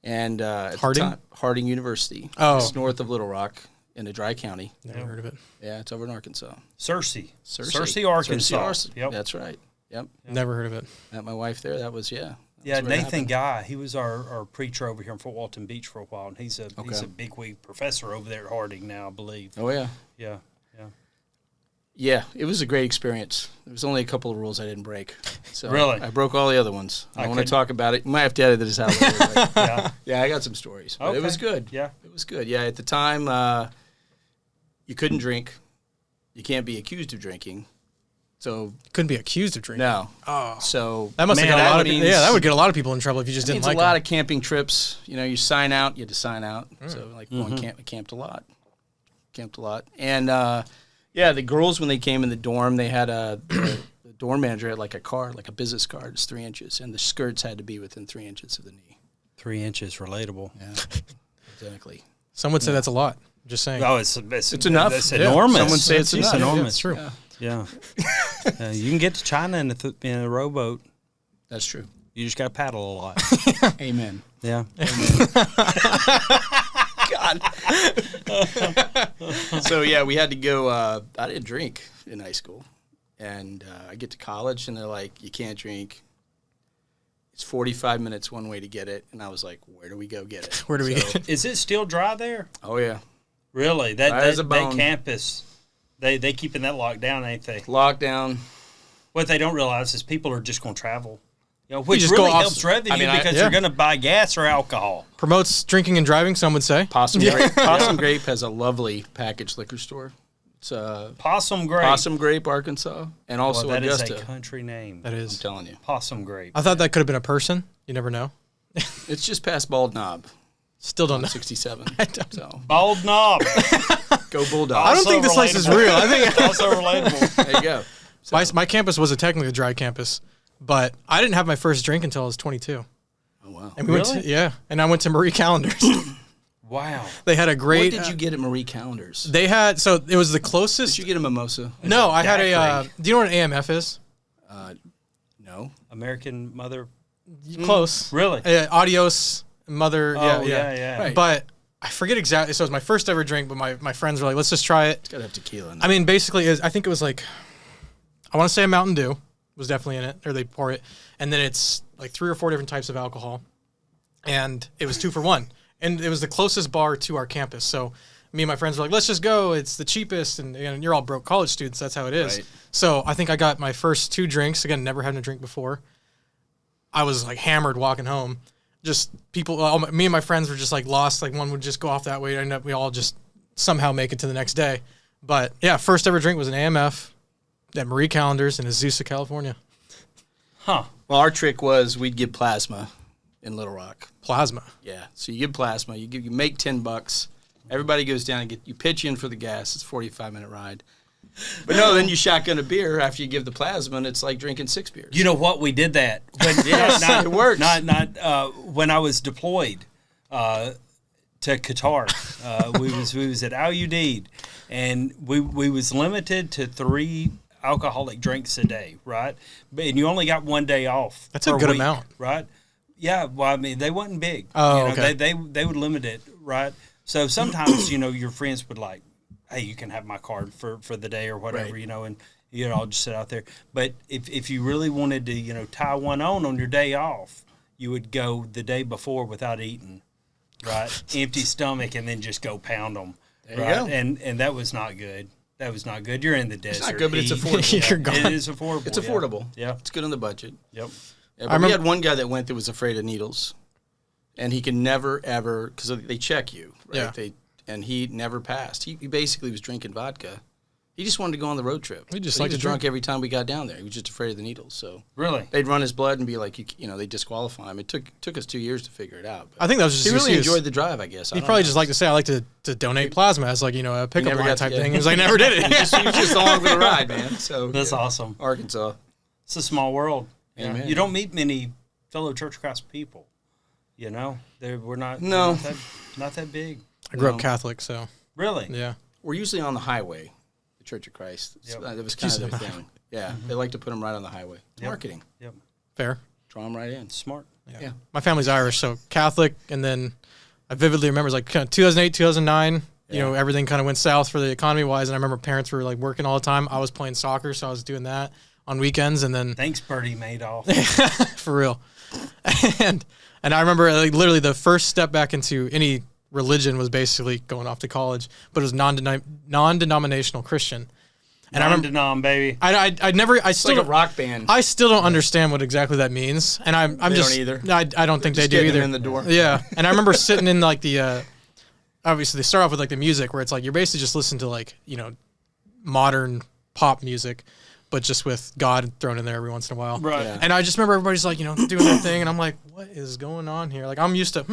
and at the Harding? time, Harding University. Oh. It's north of Little Rock in a dry county. Never heard of it. Yeah, it's over in Arkansas. Searcy, Searcy, Arkansas. Yep. That's right. Yep. Never heard of it. Met my wife there. That was Yeah, that's where it Nathan happened. Guy. He was our preacher over here in Fort Walton Beach for a while, and he's a bigwig professor over there at Harding now, I believe. Oh yeah. Yeah. Yeah, it was a great experience. There was only a couple of rules I didn't break. So Really? I broke all the other ones. I want to couldn't- talk about it. You might have to edit this out later. But Yeah. yeah, I got some stories. But it was Okay. good. Yeah. It was good. Yeah, at the time, you couldn't drink. You can't be accused of drinking. So, Couldn't be accused of drinking. no. Oh. So, That must have man, got a lot of means- people. Yeah, that would get a lot of people in trouble if you just didn't means like a lot them. of camping trips. You sign out, you had to sign out. Mm. So, like, one camped a lot. And, yeah, the girls, when they came in the dorm, they had the dorm manager had like a card, like a business card. It's 3 inches. And the skirts had to be within 3 inches of the knee. 3 inches, relatable. Yeah, exactly. Some would say that's a lot. Just saying. Oh, it's enough. It's Yeah. enormous. Someone say it's enough. enormous. It's true. Yeah. Yeah. You can get to China in a rowboat. That's true. You just got to paddle a lot. Amen. Yeah. God. So yeah, we had to go. I didn't drink in high school, And I get to college, and they're like, you can't drink. It's 45 minutes one way to get it. And I was like, where do we go get it? Where do we get it? Is it still dry there? Oh, yeah. Really? Dry as a That bone. campus, they keeping that locked down, ain't they? Lockdown. What they don't realize is people are just going to travel. You know, which just really go off- helps revenue because yeah. they're going to buy gas or alcohol. Promotes drinking and driving, some would say. Possum Grape has a lovely packaged liquor store. It's Possum Grape. Possum Grape, Arkansas, and also Well, that is Augusta. a country name. That I'm is. telling you. Possum Grape. I thought that could have been a person. You never know. It's just past Bald Knob, Still don't know. 67. So Bald Knob. go I Bulldogs. don't think this place is real. I think Also relatable. There you go. So, my campus was technically a dry campus, but I didn't have my first drink until I was 22. oh, wow. And we went Really? to, yeah, and I went to Marie Callender's. Wow. They had a What great. did you get at Marie Callender's? They had so it was the Did closest. you get a mimosa? No, I had a. Daiquiri. Do you know what an AMF is? No. American Mother. Close. Really? Adios, mother. Oh, yeah. Right. But I forget exactly. So it was my first ever drink, but my friends were like, "Let's just try it." It's got to have tequila in it. I mean, basically, I think it was like, I want to say a Mountain Dew was definitely in it, or they pour it, and then it's like 3 or 4 different types of alcohol, and it was 2 for 1, and it was the closest bar to our campus. So me and my friends were like, let's just go. It's the cheapest, and you're all broke college students. That's how it is. Right. So I think I got my first 2 drinks. Again, never having a drink before. I was like hammered walking home. Just people, me and my friends were just like lost. Like one would just go off that way. And we all just somehow make it to the next day. But yeah, first ever drink was an AMF at Marie Callender's in Azusa, California. Huh. well, our trick was we'd give plasma in Little Rock. Plasma. Yeah. So you give plasma. You make $10. Everybody goes down and you pitch in for the gas. It's a 45-minute ride. But no, then you shotgun a beer after you give the plasma, and it's like drinking 6 beers. You know what? We did that. When, Yes, it works. Not when I was deployed to Qatar. We was at Al Udeid, and we was limited to 3 alcoholic drinks a day, right? And you only got 1 day off. That's a per good week, amount. right? Yeah. Well, I mean, they wasn't big. Oh, you know, okay. They would limit it, right? So sometimes your friends would like, hey, you can have my card for the day or whatever, Right. and I'll just sit out there. But if you really wanted to, tie one on your day off, you would go the day before without eating, right? Empty stomach, and then just go pound them. There you right? go. And that was not good. That was not good. You're in the desert. not good, but it's heat. affordable. You're gone. It is affordable. It's affordable. Yeah. It's good on the budget. Yep. Yeah, I but we remember- had one guy that went that was afraid of needles, and he can never ever because they check you, right? Yeah. And he never passed. He basically was drinking vodka. He just wanted to go on the road trip. He just But liked was to drunk drink. every time we got down there. He was just afraid of the needles. So Really? they'd run his blood and be like, they disqualify him. It took us 2 years to figure it out. But I think that was just he his really excuse. enjoyed the drive, I guess. He probably just liked to say, I like to donate plasma as like, a pickup never line got to type get- thing. He was like, never did he it. was just along for the ride, man. So That's awesome. Arkansas. It's a small world. Amen. You don't meet many fellow Church of Christ people. We're not. No. we're not that big. I grew up No. Catholic, so Really? yeah. We're usually on the highway, the Church of Christ. Yep. That was kind Usually of their on the thing. Yeah, they like to put them right on the highway. Yep. Marketing. Yep. Fair. Draw them right in. Smart. Yeah. My family's Irish, so Catholic, and then I vividly remember like kind of 2008, 2009. Yeah. Everything kind of went south for the economy wise, and I remember parents were like working all the time. I was playing soccer, so I was doing that on weekends, and then Thanks, Bertie Madoff. for real. And I remember like literally the first step back into any religion was basically going off to college, but it was non-denominational Christian. And I remember Non-denom, baby. I It's still like a rock band. I still don't understand what exactly that means, and I'm They just don't either. I don't think they Just do getting either. them in the door. Yeah, and I remember sitting in like the obviously they start off with like the music where it's like you're basically just listening to like modern pop music, but just with God thrown in there every once in a while. Right. Yeah. And I just remember everybody's like doing their thing, and I'm like, what is going on here? Like I'm used to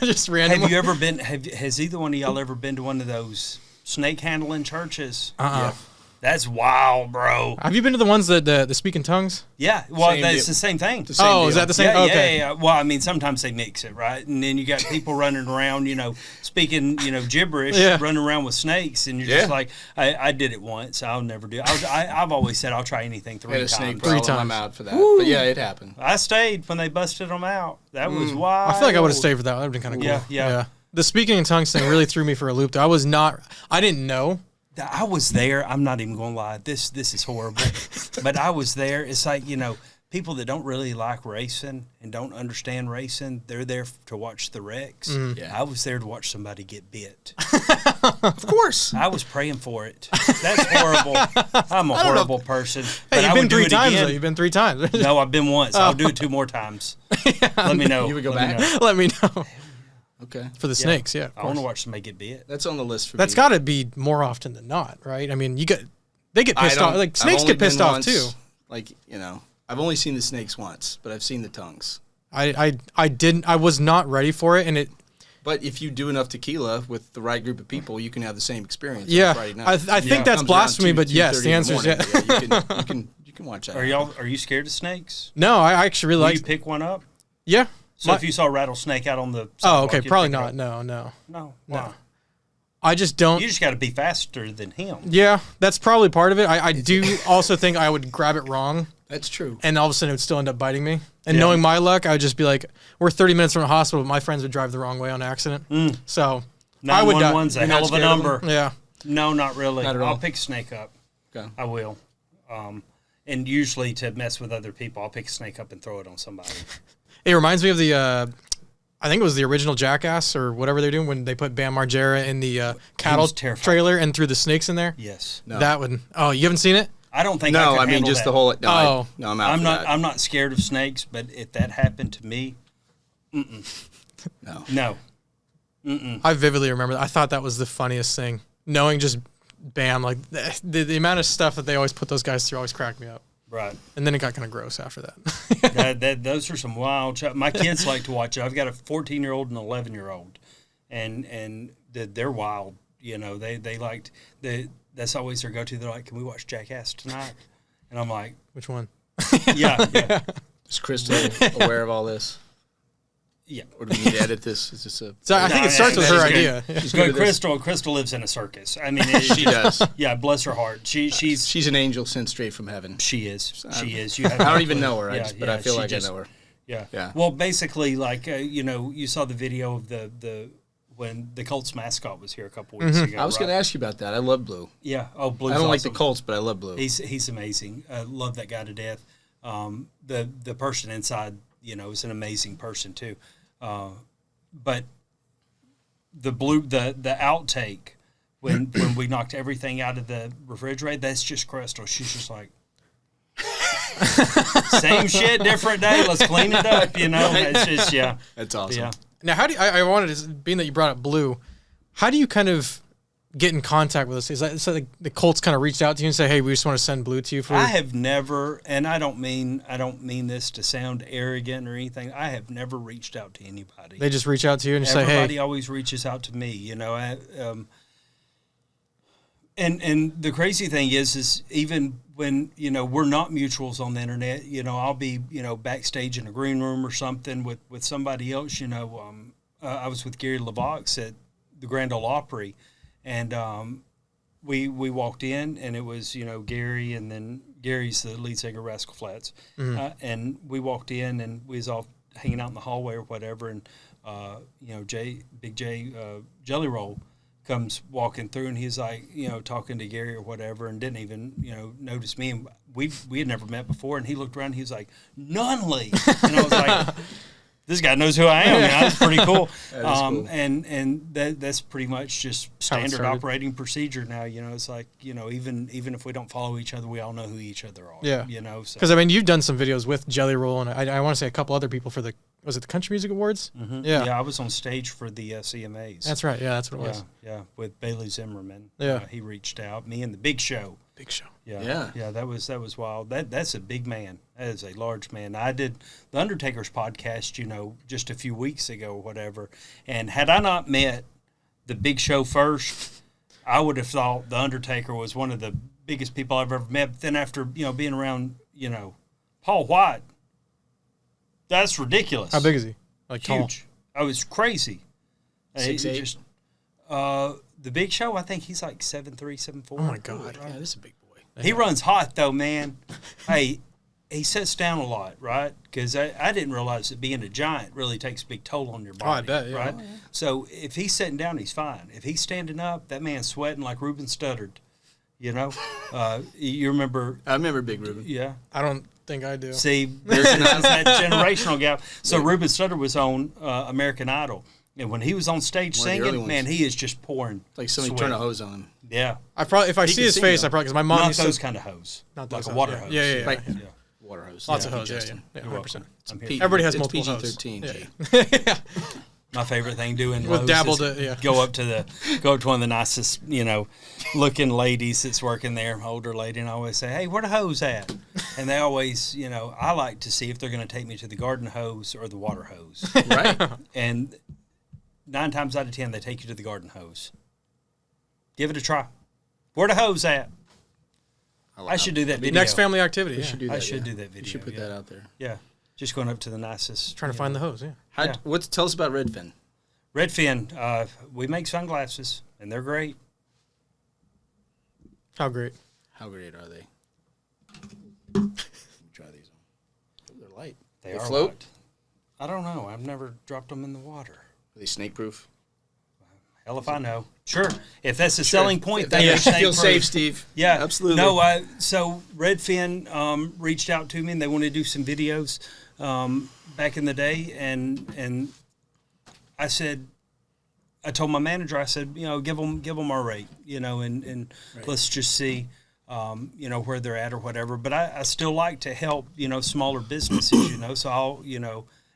just random. Have you ever been? Has either one of y'all ever been to one of those snake handling churches? Uh-uh. That's wild, bro. Have you been to the ones that the speak in tongues? Yeah. Well, Same it's deal. the same thing. The same Oh, deal. is that the same? Yeah, Okay. yeah. Well, I mean, sometimes they mix it, right? And then you got people running around, speaking, gibberish, Yeah. running around with snakes, and you're Yeah. just like, I did it once. I'll never do it. I've always said I'll try anything I had 3 a snake times. problem. times. I'm out for that. But yeah, it happened. I stayed when they busted them out. That was wild. I feel like I would have stayed for that. That would have been kind of cool. Yeah, yeah. The speaking in tongues thing really threw me for a loop. Though. I didn't know I was there. I'm not even going to lie. This is horrible. But I was there. It's like, people that don't really like racing and don't understand racing, they're there to watch the wrecks. Mm-hmm. Yeah. I was there to watch somebody get bit. Of course. I was praying for it. That's horrible. I'm a horrible person. But Hey, you've I been would do 3 it times, again. though. You've been 3 times. No, I've been once. I'll do it 2 more times. Let me know. You would go Let me back? know. Let me know. Okay. For the snakes, yeah. of I want to course. watch somebody get bit. That's on the list for That's me. got to be more often than not, right? I mean, they get I pissed don't- off. Like I've snakes only get pissed been off once. too. Like, I've only seen the snakes once, but I've seen the tongues. I didn't. I was not ready for it, and it. But if you do enough tequila with the right group of people, you can have the same experience. on Yeah, Friday night. I think Yeah. that's Comes around blasphemy, 2, but yes, 2:30 the in answer is morning. yeah. You can watch that. Are you scared of snakes? No, I actually really Will like. you pick one up? Yeah. So My- if you saw a rattlesnake out on the oh, sidewalk, okay, you'd probably pick it not. up? No. No. Why? I just don't. You just got to be faster than him. Yeah, that's probably part of it. I do also think I would grab it wrong, That's true. and all of a sudden it would still end up biting me. And Yeah. knowing my luck, I would just be like, we're 30 minutes from a hospital, but my friends would drive the wrong way on accident. So I would die. 911's a You're hell not of a scared of number. Yeah. No, not really. Not at I'll all. pick a snake up. Okay. I will. And usually to mess with other people, I'll pick a snake up and throw it on somebody. It reminds me of the, I think it was the original Jackass or whatever they're doing when they put Bam Margera in the cattle was terrifying. trailer and threw the snakes in there. Yes. No. That would. Oh, you haven't seen it? I don't think No, I I could mean handle just that. the whole. No, Oh. I'm out. I'm for not. that. I'm not scared of snakes, but if that happened to me, No. no. I vividly remember that. I thought that was the funniest thing. Knowing just Bam, like the amount of stuff that they always put those guys through always cracked me up. Right. And then it got kind of gross after that. Those are some wild. My kids like to watch it. I've got a 14-year-old and an 11-year-old, and they're wild. They liked that's always their go-to. They're like, "Can we watch Jackass tonight?" And I'm like, Which one? "Yeah." Is Crystal aware of all this, Yeah. or do we need to edit this? Is this a? So I think No, it starts with she's her good. idea. She's Go good at this? Crystal lives in a circus. I mean, She does. Yeah, bless her heart. She's She's an angel sent straight from heaven. she is. She is. I don't even know her, but I feel she like just- I know her. Yeah. Yeah. Well, basically, like you saw the video of the when the Colts mascot was here a couple weeks ago. I was going to ask you about that. I love Blue. Yeah. Oh, Blue's I don't like awesome. the Colts, but I love Blue. He's amazing. I love that guy to death. The person inside, is an amazing person too. But the outtake when we knocked everything out of the refrigerator, that's just Crystal. She's just like, same shit, different day. Let's clean it up. It's just That's awesome. yeah. Now, how do you, I wanted to, being that you brought up Blue, how do you kind of get in contact with us? Is that so like the Colts kind of reached out to you and say, "Hey, we just want to send Blue to you for"? I have never, and I don't mean this to sound arrogant or anything. I have never reached out to anybody. They just reach out to you and say, Everybody "Hey." always reaches out to me, and the crazy thing is even when we're not mutuals on the internet, I'll be backstage in a green room or something with somebody else. I was with Gary LeVox at the Grand Ole Opry, and we walked in, and it was Gary, and then Gary's the lead singer of Rascal Flatts, and we walked in, and we was all hanging out in the hallway or whatever, and Big J Jelly Roll comes walking through, and he's like talking to Gary or whatever, and didn't even notice me, and we had never met before, and he looked around, and he was like, Nunley, and I was like, this guy knows who I am. That's pretty cool. Cool. And that's pretty much just How it standard started. operating procedure now. It's like even if we don't follow each other, we all know who each other are. Yeah. So Because I mean, you've done some videos with Jelly Roll, and I want to say a couple other people for was it the Country Music Awards? Yeah. yeah, I was on stage for the CMAs. That's right. Yeah, that's what it was. Yeah, with Bailey Zimmerman. Yeah. He reached out. Me and the Big Show. Big show. Yeah. That was wild. That's a big man. That is a large man. I did the Undertaker's podcast, just a few weeks ago or whatever. And had I not met the Big Show first, I would have thought the Undertaker was one of the biggest people I've ever met. But then after being around Paul White, that's ridiculous. How big is he? Like tall? Huge. I was crazy. 6'8"? Just the Big Show, I think he's like 7'3", 7'4". Oh my God. Yeah, this is a big boy. He runs hot though, man. Hey, he sits down a lot, right? Because I didn't realize that being a giant really takes a big toll on your body. I bet, yeah. Right? So if he's sitting down, he's fine. If he's standing up, that man's sweating like Ruben stuttered. You know? You remember? I remember Big Ruben. Yeah. I don't think I do. See, there's that generational gap. So Ruben Studdard was on American Idol. And when he was on stage One of the early singing, ones. man, he is just pouring Like somebody sweat. turned a hose on him. Yeah. I probably if I see can his sing, face, though. I probably because my mom Not used those to kind of hose. not like those a water hose. hose. Yeah, yeah, yeah. Right. yeah. Water hose. Lots Yeah, of hose. Yeah, Justin. yeah, You're 100%. I'm here. Everybody has It's multiple hoses. PG-13, Yeah, G. yeah. My favorite thing doing With Lowe's dabbled is it, yeah. go up to one of the nicest, looking ladies that's working there, older lady, and I always say, "Hey, where the hose at?" And they always, I like to see if they're going to take me to the garden hose or the water hose. Right. And 9 times out of 10, they take you to the garden hose. Give it a try. Where the hose at? I should do that video. Next family activity. We Yeah. should do that. I should yeah. do that video. You should put yeah. that out there. Yeah, just going up to the nicest. Trying to find the hose. Yeah. Yeah. Tell us about Redfin. Redfin. We make sunglasses, and they're great. How great. How great are they? Let me try these on. Oh, they're light. They They are float? light. I don't know. I've never dropped them in the water. Are they snake proof? Hell if I know. Sure. If that's the selling point, then Yeah, they're snake feel proof. safe, Steve. Yeah, absolutely. No, so Redfin reached out to me and they wanted to do some videos back in the day, and I said, I told my manager, I said, give them our rate, and Right. let's just see, where they're at or whatever. But I still like to help, smaller businesses, So I'll,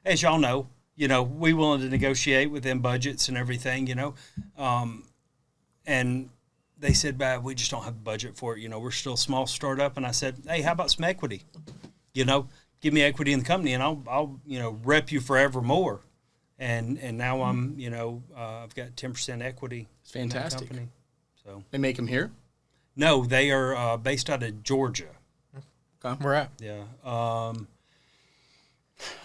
as y'all know, we willing to negotiate with them budgets and everything, and they said, "Bah, we just don't have the budget for it. We're still a small startup." And I said, "Hey, how about some equity? Give me equity in the company, and I'll rep you forevermore." And now I'm, I've got 10% equity. It's fantastic. In that company. So They make them here? no, they are based out of Georgia. We're at. Yeah. I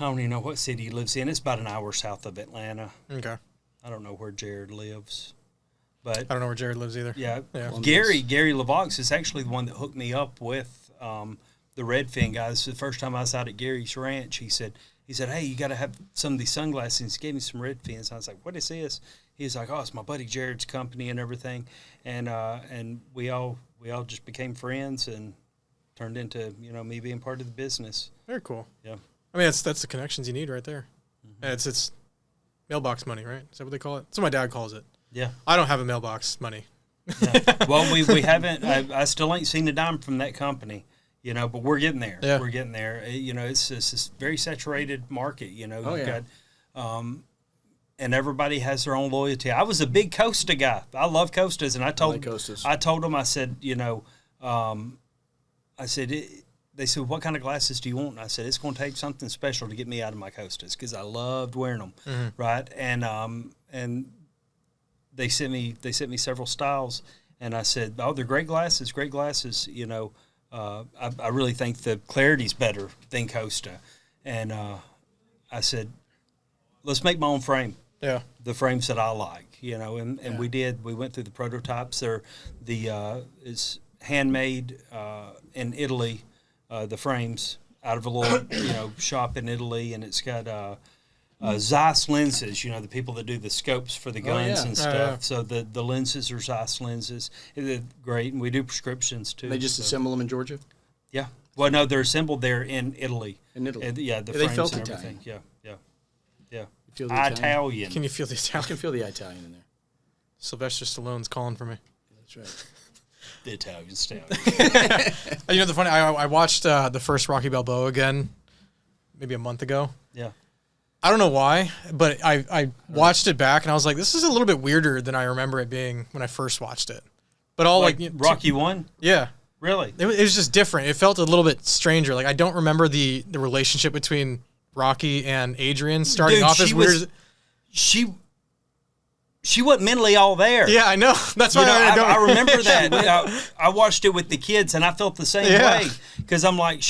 don't even know what city he lives in. It's about an hour south of Atlanta. Okay. I don't know where Jared lives, but I don't know where Jared lives either. yeah, Yeah. Gary LeVox is actually the one that hooked me up with the Redfin guys. The first time I was out at Gary's ranch, he said, "Hey, you got to have some of these sunglasses." He gave me some Redfins. I was like, "What is this?" He's like, "Oh, it's my buddy Jared's company and everything," and we all just became friends and turned into me being part of the business. Very cool. Yeah. I mean, that's the connections you need right there. Mm-hmm. It's mailbox money, right? Is that what they call it? That's what my dad calls it. Yeah. I don't have a mailbox money. Yeah. Well, we haven't. I still ain't seen a dime from that company, but we're getting there. Yeah. We're getting there. It's this very saturated market. Oh, You've yeah. got, and everybody has their own loyalty. I was a big Costa guy. I love Costas, and I told like Costas. I told them, I said, I said. They said, "What kind of glasses do you want?" And I said, "It's going to take something special to get me out of my Costas because I loved wearing them, right?" And they sent me several styles, and I said, "Oh, they're great glasses, great glasses." I really think the clarity's better than Costa, and I said, "Let's make my own frame." Yeah. The frames that I like, and we did. We went through the prototypes. It's handmade in Italy. The frames out of a little shop in Italy, and it's got Zeiss lenses. The people that do the scopes for the guns yeah. and stuff. Yeah. So the lenses are Zeiss lenses. They're great, and we do prescriptions too. They just so. assemble them in Georgia? Yeah. Well, no, they're assembled there in Italy. In Italy. And, yeah, the Yeah, they frames felt and Italian. everything. Yeah. You feel the Italian? Italian. Can you feel the I Italian? can feel the Italian in there. Sylvester Stallone's calling for me. That's right. The Italian style. The funny, I watched the first Rocky Balboa again, maybe a month ago. Yeah. I don't know why, but I watched it back and I was like, this is a little bit weirder than I remember it being when I first watched it. But all like Rocky 1? yeah, Really? it was just different. It felt a little bit stranger. Like I don't remember the relationship between Rocky and Adrian starting Dude, off as she weird. was- She wasn't mentally all there. Yeah, I know. That's why I don't. I remember that. I watched it with the kids, and I felt the same Yeah. way because I'm like,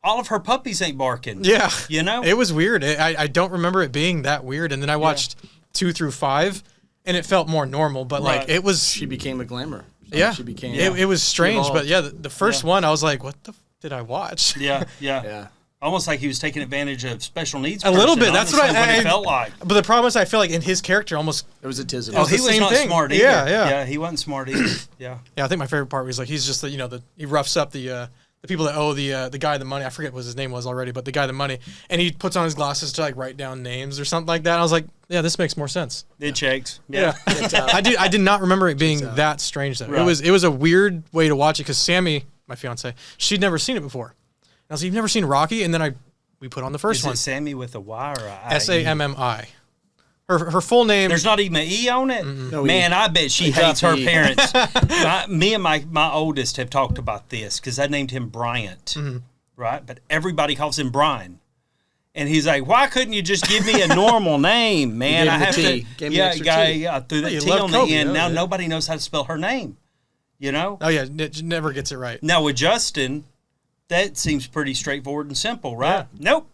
all of her puppies ain't barking. Yeah, It was weird. I don't remember it being that weird. And then I watched 2 through 5, and it felt more normal. But like Right. it was, She became a glamour. yeah, She became. it was strange. evolved. But yeah, the first one, I was like, what the did I watch? Yeah. Yeah. Almost like he was taking advantage of special needs. A little person, bit. That's honestly, what it felt like. But the problem is, I feel like in his character, almost. There was a tism. Oh, was he the was same not thing. smart either. Yeah. He wasn't smart either. Yeah. Yeah, I think my favorite part was like he's just he roughs up the people that owe the guy the money. I forget what his name was already, but the guy the money, and he puts on his glasses to like write down names or something like that. I was like, yeah, this makes more sense. It checks. Yeah. I did not remember it being that strange though. Right. It was a weird way to watch it because Sammy, my fiance, she'd never seen it before. And I was like, you've never seen Rocky? And then we put on the first Is one. it Sammy with a Y or a I? Sammi. Her full name. There's not even an E on it? No Man, E. I bet she They hates dropped her the E. parents. Me and my oldest have talked about this because I named him Bryant, right? But everybody calls him Brian. And he's like, why couldn't you just give me a normal name, man? gave him I the have T. to. Gave him the Yeah, extra guy, T. yeah, threw that you T love on Kobe, the end. yeah, Now yeah. nobody knows how to spell her name, you know? Oh yeah, it never gets it right. Now with Justin, that seems pretty straightforward and simple, right? Nope.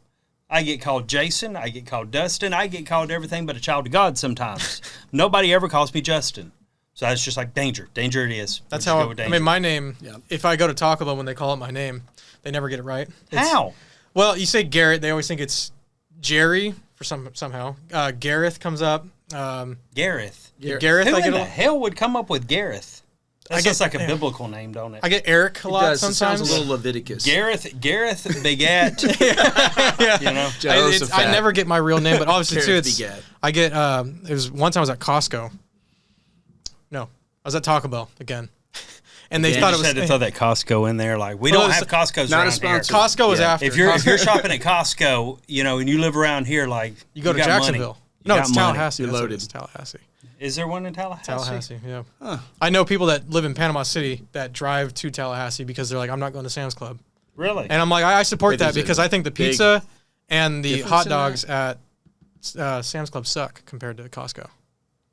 I get called Jason. I get called Dustin. I get called everything but a child of God sometimes. Nobody ever calls me Justin. So that's just like danger. Danger it is. That's We'll just how go with I danger. mean my name. If I go to Taco Bell when they call it my name, they never get it right. How? Well, you say Garrett, they always think it's Jerry for somehow. Gareth comes up. Gareth. Gareth, Who I in get the hell would come up with Gareth? That guess- sounds like a biblical name, don't it? I get Eric a lot It sometimes. sounds a little Leviticus. Gareth begat. You know? Jehoshaphat. I never get my real name, but obviously too, Gareth it's begat. I get. It was one time I was at Costco. No, I was at Taco Bell again, and they Yeah, thought Just it had to was throw that Costco in there. Like we Well, don't it's have Costco's not a around sponsor. here. Costco was Yeah. after. If you're Costco- shopping at Costco, you know, and you live around here, like you go to got Jacksonville. money. You No, got it's money. Tallahassee. You're That's what it loaded. is, Tallahassee. Is there one in Tallahassee? Tallahassee, yeah. I know people that live in Panama City that drive to Tallahassee because they're like, I'm not going to Sam's Club. Really? And I'm like, I support Wait, that there's a because I think the big pizza and the difference hot in dogs at Sam's Club suck compared to Costco.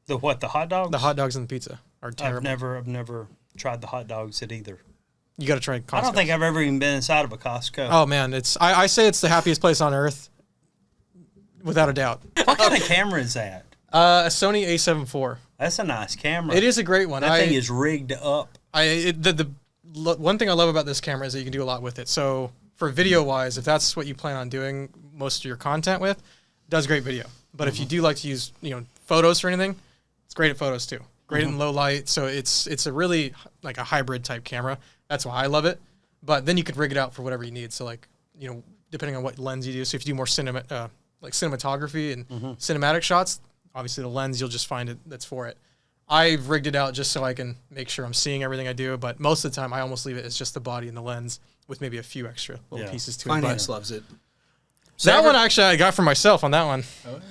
The what? The hot dogs? The hot dogs and the pizza are terrible. I've never tried the hot dogs at either. You got to try Costco. I don't think I've ever even been inside of a Costco. Oh man, I say it's the happiest place on earth, without a doubt. What kind of camera is that? A Sony A7 IV. That's a nice camera. It is a great one. That thing is rigged up. One thing I love about this camera is that you can do a lot with it. So for video wise, if that's what you plan on doing most of your content with, it does great video. But if you do like to use photos for anything, it's great at photos too. Great in low light. So it's a really like a hybrid type camera. That's why I love it. But then you could rig it out for whatever you need. So like depending on what lens you do. So if you do more cinematography and cinematic shots, obviously the lens you'll just find it that's for it. I've rigged it out just so I can make sure I'm seeing everything I do, but most of the time I almost leave it as just the body and the lens with maybe a few extra little pieces to Finance it. loves it. That one actually I got for myself on that one.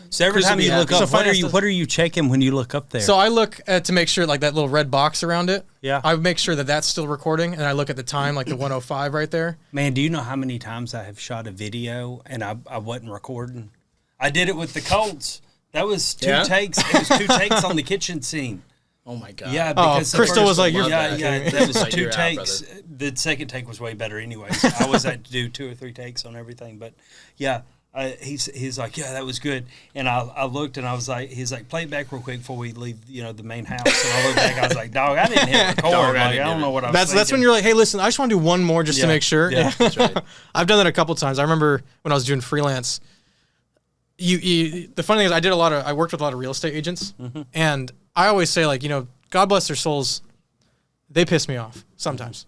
So every Chris time will be you look happy. up, So finance what are you checking when you look up there? So I look at to make sure like that little red box around it. Yeah. I make sure that that's still recording, and I look at the time like the 105 right there. Man, do you know how many times I have shot a video and I wasn't recording? I did it with the Colts. That was two takes. It was two takes on the kitchen scene. Oh my god. Yeah, because the Crystal first- was like, "You're-" that was Like, two you're out, takes. The second take was way better, anyways. I was had to do 2 or 3 takes on everything, but yeah, he's like, yeah, that was good. And I looked and I was like, he's like, play it back real quick before we leave, the main house. And I looked back, I was like, dog, I didn't hit record. Dog, I Like, didn't I don't do know it. what I was That's when thinking. you're like, hey, listen, I just want to do one more just to Yeah. make sure. Yeah. That's right. I've done that a couple times. I remember when I was doing freelance. The funny thing is, I worked with a lot of real estate agents, and I always say like, God bless their souls, they piss me off sometimes.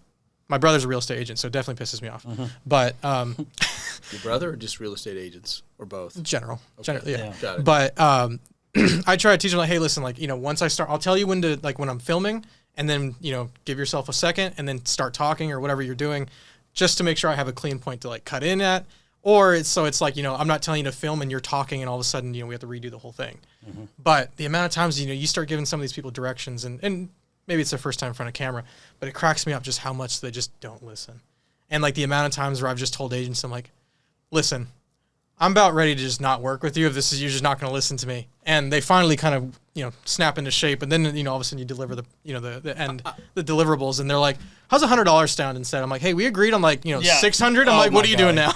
My brother's a real estate agent, so it definitely pisses me off. But Your brother or just real estate agents or both? general, yeah. Yeah. Got it. But I try to teach them like, hey, listen, like once I start, I'll tell you when I'm filming, and then give yourself a second, and then start talking or whatever you're doing, just to make sure I have a clean point to like cut in at. Or it's like, I'm not telling you to film and you're talking and all of a sudden, we have to redo the whole thing. But the amount of times, you start giving some of these people directions and maybe it's their first time in front of camera, but it cracks me up just how much they just don't listen. And like the amount of times where I've just told agents, I'm like, listen, I'm about ready to just not work with you if you're just not going to listen to me. And they finally kind of, snap into shape. And then, all of a sudden you deliver the deliverables and they're like, how's $100 sound instead? I'm like, hey, we agreed on like, 600. I'm Oh like, what my are you doing now?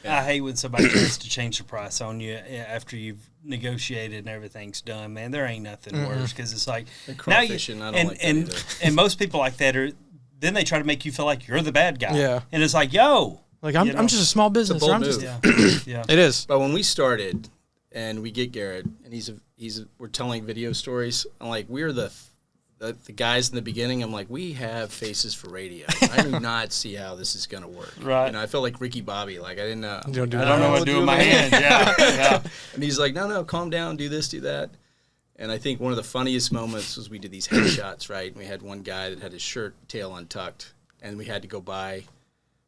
I hate when somebody tries to change the price on you after you've negotiated and everything's done. Man, there ain't nothing worse because it's like And now you crawfishing, I don't like that either. and most people like that then they try to make you feel like you're the bad guy. Yeah. And it's like, yo. Like, I'm just a small business. bold I'm just, move. Yeah. It is. But when we started, and we get Garrett, and we're telling video stories. I'm like, we're the guys in the beginning. I'm like, we have faces for radio. I do not see how this is gonna work. Right. I felt like Ricky Bobby. Like I didn't know. You don't do I that. don't know what to do with my hands. Yeah. And he's like, no, calm down, do this, do that. And I think one of the funniest moments was we did these headshots, right? And we had one guy that had his shirt tail untucked, and we had to go buy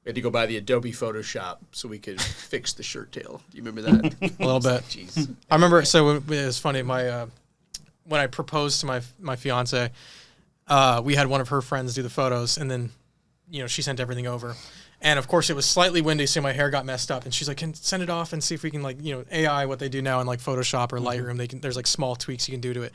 the Adobe Photoshop so we could fix the shirt tail. Do you remember that? A little bit. Jeez. I remember. So it was funny. When I proposed to my fiance, we had one of her friends do the photos, and then, she sent everything over, and of course it was slightly windy, so my hair got messed up. And she's like, "Can send it off and see if we can AI what they do now in like Photoshop or Lightroom. There's like small tweaks you can do to it."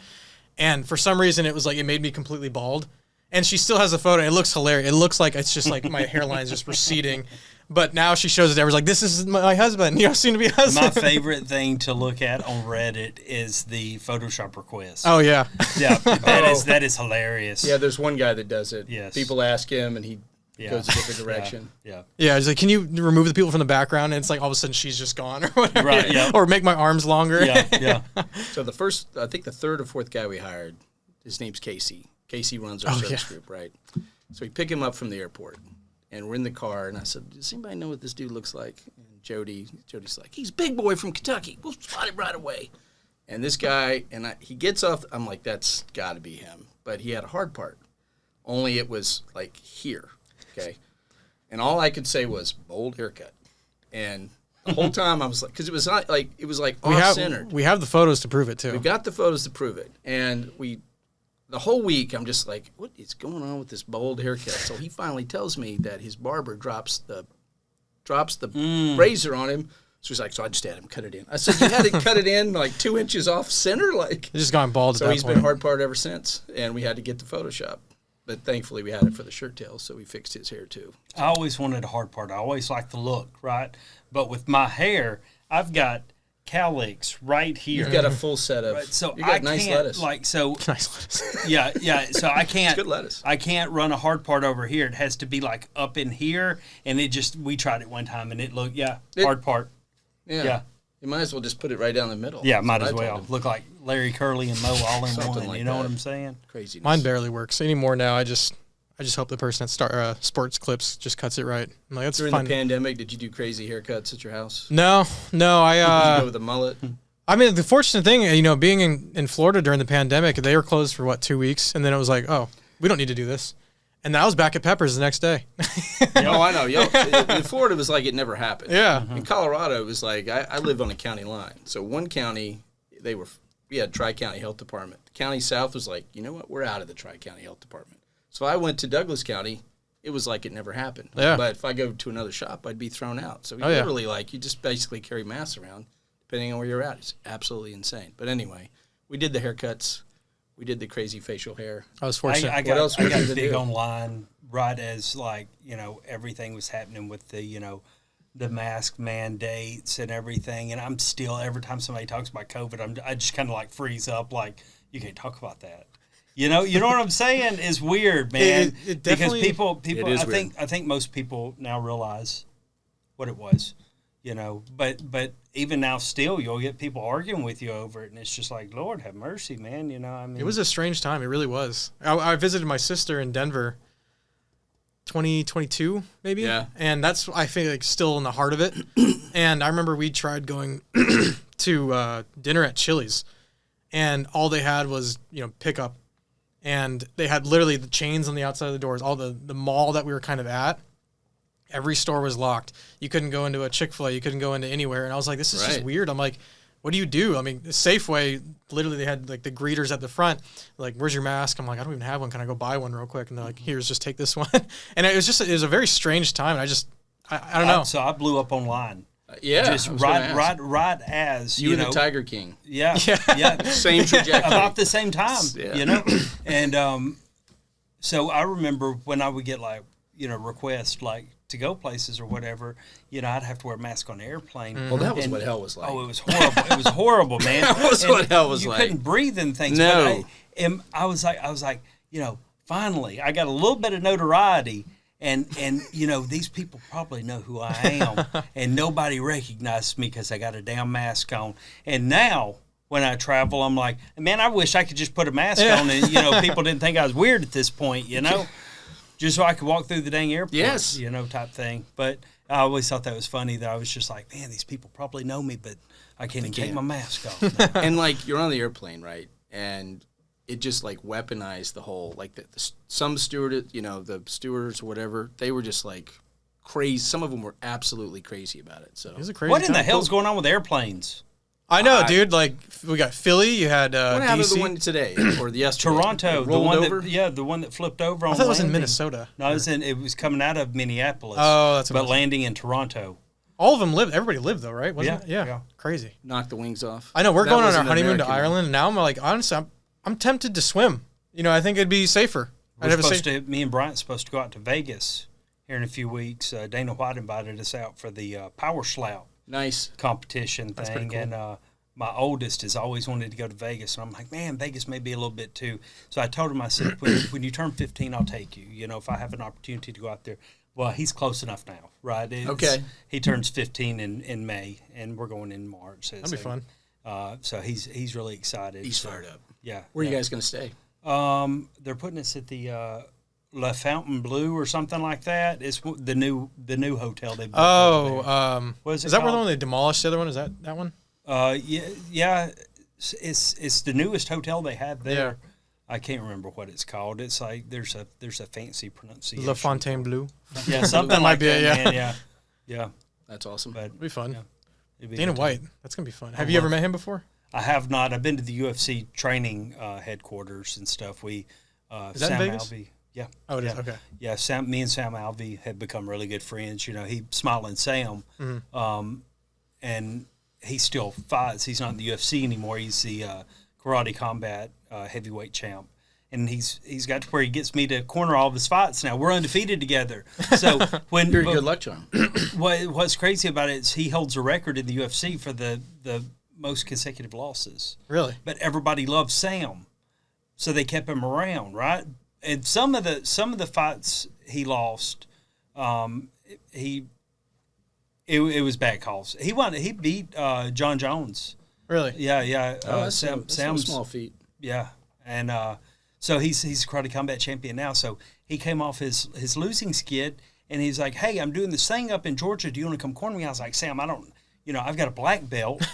And for some reason, it was like it made me completely bald. And she still has a photo. And it looks hilarious. It looks like it's just like my hairline's just receding. But now she shows it to everyone's like, this is my husband, soon to be husband. My favorite thing to look at on Reddit is the Photoshop request. Oh, yeah. Yeah, that is hilarious. Yeah, there's one guy that does it. Yes. People ask him, and he Yeah. goes a different direction. Yeah. Yeah, he's like, can you remove the people from the background? And it's like all of a sudden she's just gone or whatever. Right, yeah. Or make my arms longer. Yeah. So the third or fourth guy we hired, his name's Casey. Casey runs our service group, right? So we pick him up from the airport, and we're in the car, and I said, does anybody know what this dude looks like? And Jody's like, he's Big Boy from Kentucky. We'll spot him right away. And this guy, he gets off, I'm like, that's got to be him. But he had a hard part. Only it was like here, okay? And all I could say was bold haircut. And the whole time I was like, because it was off-centered. We have the photos to prove it, too. We've got the photos to prove it. And the whole week, I'm just like, what is going on with this bold haircut? So he finally tells me that his barber drops the razor on him. So he's like, so I just had him cut it in. I said, you had to cut it in like 2 inches off center? Like, It's just gone bald so at that he's point. been hard part ever since. And we had to get the Photoshop. But thankfully, we had it for the shirt tail, so we fixed his hair too. I always wanted a hard part. I always liked the look, right? But with my hair, I've got cowlicks right here. You've got a full set of. Right, so you got nice can't, lettuce. Nice. Yeah. So I can't. It's good lettuce. I can't run a hard part over here. It has to be like up in here, and we tried it one time, and it looked hard part. Yeah. You might as well just put it right down the middle. Yeah, That's might what as I told well him. look like Larry Curly and Mo all in Something one. like You know that. what I'm saying? Craziness. Mine barely works anymore now. I just hope the person at Sports Clips just cuts it right. I'm like, that's During fine. the pandemic, did you do crazy haircuts at your house? No. Did you I go with a mullet? I mean, the fortunate thing, being in Florida during the pandemic, they were closed for 2 weeks, and then it was like, oh, we don't need to do this. And then I was back at Pepper's the next day. Oh, I know. In Florida, it was like it never happened. Yeah. In Colorado, it was like I live on a county line. So one county, we had Tri-County Health Department. The county south was like, you know what? We're out of the Tri-County Health Department. So I went to Douglas County. It was like it never happened. Yeah. But if I go to another shop, I'd be thrown out. So literally, you just basically carry masks around, depending on where you're at. It's absolutely insane. But anyway, we did the haircuts. We did the crazy facial hair. I was fortunate. I What else got would you big do? online right as everything was happening with the mask mandates and everything, and I'm still, every time somebody talks about COVID, I just kind of like freeze up, like, you can't talk about that. You know what I'm saying? It's weird, man. It definitely- because people, It is I think most people now realize what it was. But even now, still, you'll get people arguing with you over it, and it's just like, Lord have mercy, man. I mean, It was a strange time. It really was. I visited my sister in Denver 2022, maybe. Yeah. And that's, I think, like, still in the heart of it. And I remember we tried going to dinner at Chili's, and all they had was, pickup. And they had literally the chains on the outside of the doors. All the mall that we were kind of at, every store was locked. You couldn't go into a Chick-fil-A. You couldn't go into anywhere. And I was like, this is just Right. weird. I'm like, what do you do? I mean, Safeway, literally they had like the greeters at the front. Like, where's your mask? I'm like, I don't even have one. Can I go buy one real quick? And they're like, here's, just take this one. And it was a very strange time. And I don't know. So I blew up online. Yeah. Just I was gonna ask. right as You and the Tiger King. Yeah. Same trajectory. About the same time, Yeah. And so I remember when I would get requests to go places or whatever, I'd have to wear a mask on the airplane. Well, that was what hell was like. Oh, it was horrible. It was horrible, man. That was what hell was you like. couldn't breathe in things. No. But I was like, finally, I got a little bit of notoriety. And these people probably know who I am, and nobody recognizes me because I got a damn mask on. And now, when I travel, I'm like, man, I wish I could just put a mask on, and people didn't think I was weird at this point, just so I could walk through the dang airport, yes, type thing. But I always thought that was funny. That I was just like, man, these people probably know me, but I can't even take my mask off now. And like you're on the airplane, right? And it just like weaponized the whole the some steward, the stewards or whatever, they were just like crazy. Some of them were absolutely crazy about it. So what in the hell's going on with airplanes? I know, dude. Like we got Philly, you had what happened to DC. the one today or the yesterday? Toronto, the one over? The one that flipped over. I thought it was in Minnesota. No, it was coming out of Minneapolis. Oh, that's but landing in Toronto. All of them lived. Everybody lived though, right? Wasn't it? Yeah. Crazy. Knocked the wings off. I know. We're going on our honeymoon to Ireland, and now I'm like, honestly, I'm tempted to swim. I think it'd be safer. Me and Bryant's supposed to go out to Vegas here in a few weeks. Dana White invited us out for the power slout competition That's thing, pretty cool. and my oldest has always wanted to go to Vegas, and I'm like, man, Vegas may be a little bit too. So I told him, I said, when you turn 15, I'll take you. If I have an opportunity to go out there. Well, he's close enough now, right? Okay. He turns 15 in May, and we're going in March. That'd be fun. So he's really excited. He's fired up. Yeah. Where are you guys going to stay? They're putting us at the La Fountain Bleu or something like that. It's the new hotel they built. What is it? Is that where the one they demolished the other one? Is that one? Yeah. It's the newest hotel they have there. Yeah. I can't remember what it's called. It's like there's a fancy pronunciation. La Fontaine Bleu. Yeah, something That like might be that. it, Man. Yeah. That's awesome. But It'd be fun. Yeah, it'd be Dana good White. That's gonna be fun. Have you ever met him before? I have not. I've been to the UFC training headquarters and stuff. Is that Sam in Vegas? Alvey. Yeah. Oh, it is. Yeah. Okay. Yeah, me and Sam Alvey have become really good friends. He Smiling Sam, and he still fights. He's not in the UFC anymore. He's the karate combat heavyweight champ, and he's got to where he gets me to corner all of his fights now. We're undefeated together. So when you're a good luck charm. What's crazy about it is he holds a record in the UFC for the most consecutive losses. Really? But everybody loves Sam, so they kept him around, right? And some of the fights he lost, it was bad calls. He beat John Jones. Really? Yeah. That's no small feat. Yeah, and so he's a karate combat champion now. So he came off his losing skid, and he's like, "Hey, I'm doing this thing up in Georgia. Do you want to come corner me?" I was like, "Sam, I don't. I've got a black belt,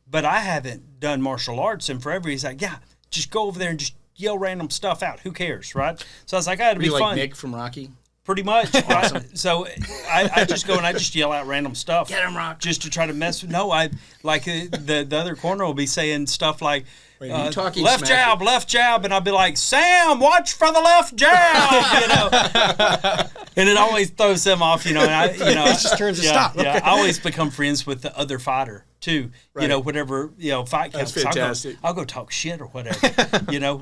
but I haven't done martial arts in forever." He's like, "Yeah, just go over there and just yell random stuff out. Who cares, right?" So I was like, "It'd be fun." Like Mick from Rocky. Pretty much. Right? So I just go and I just yell out random stuff. Get him, Rock. Just to try to mess with. No, I like the other corner will be saying stuff like, Wait, are you talking left smack? left jab, and I'll be like, Sam, watch for the left jab, and it always throws them off, and it just turns to stop. Yeah, I always become friends with the other fighter too. Right. Whatever fight counts. That's fantastic. I'll go talk shit or whatever,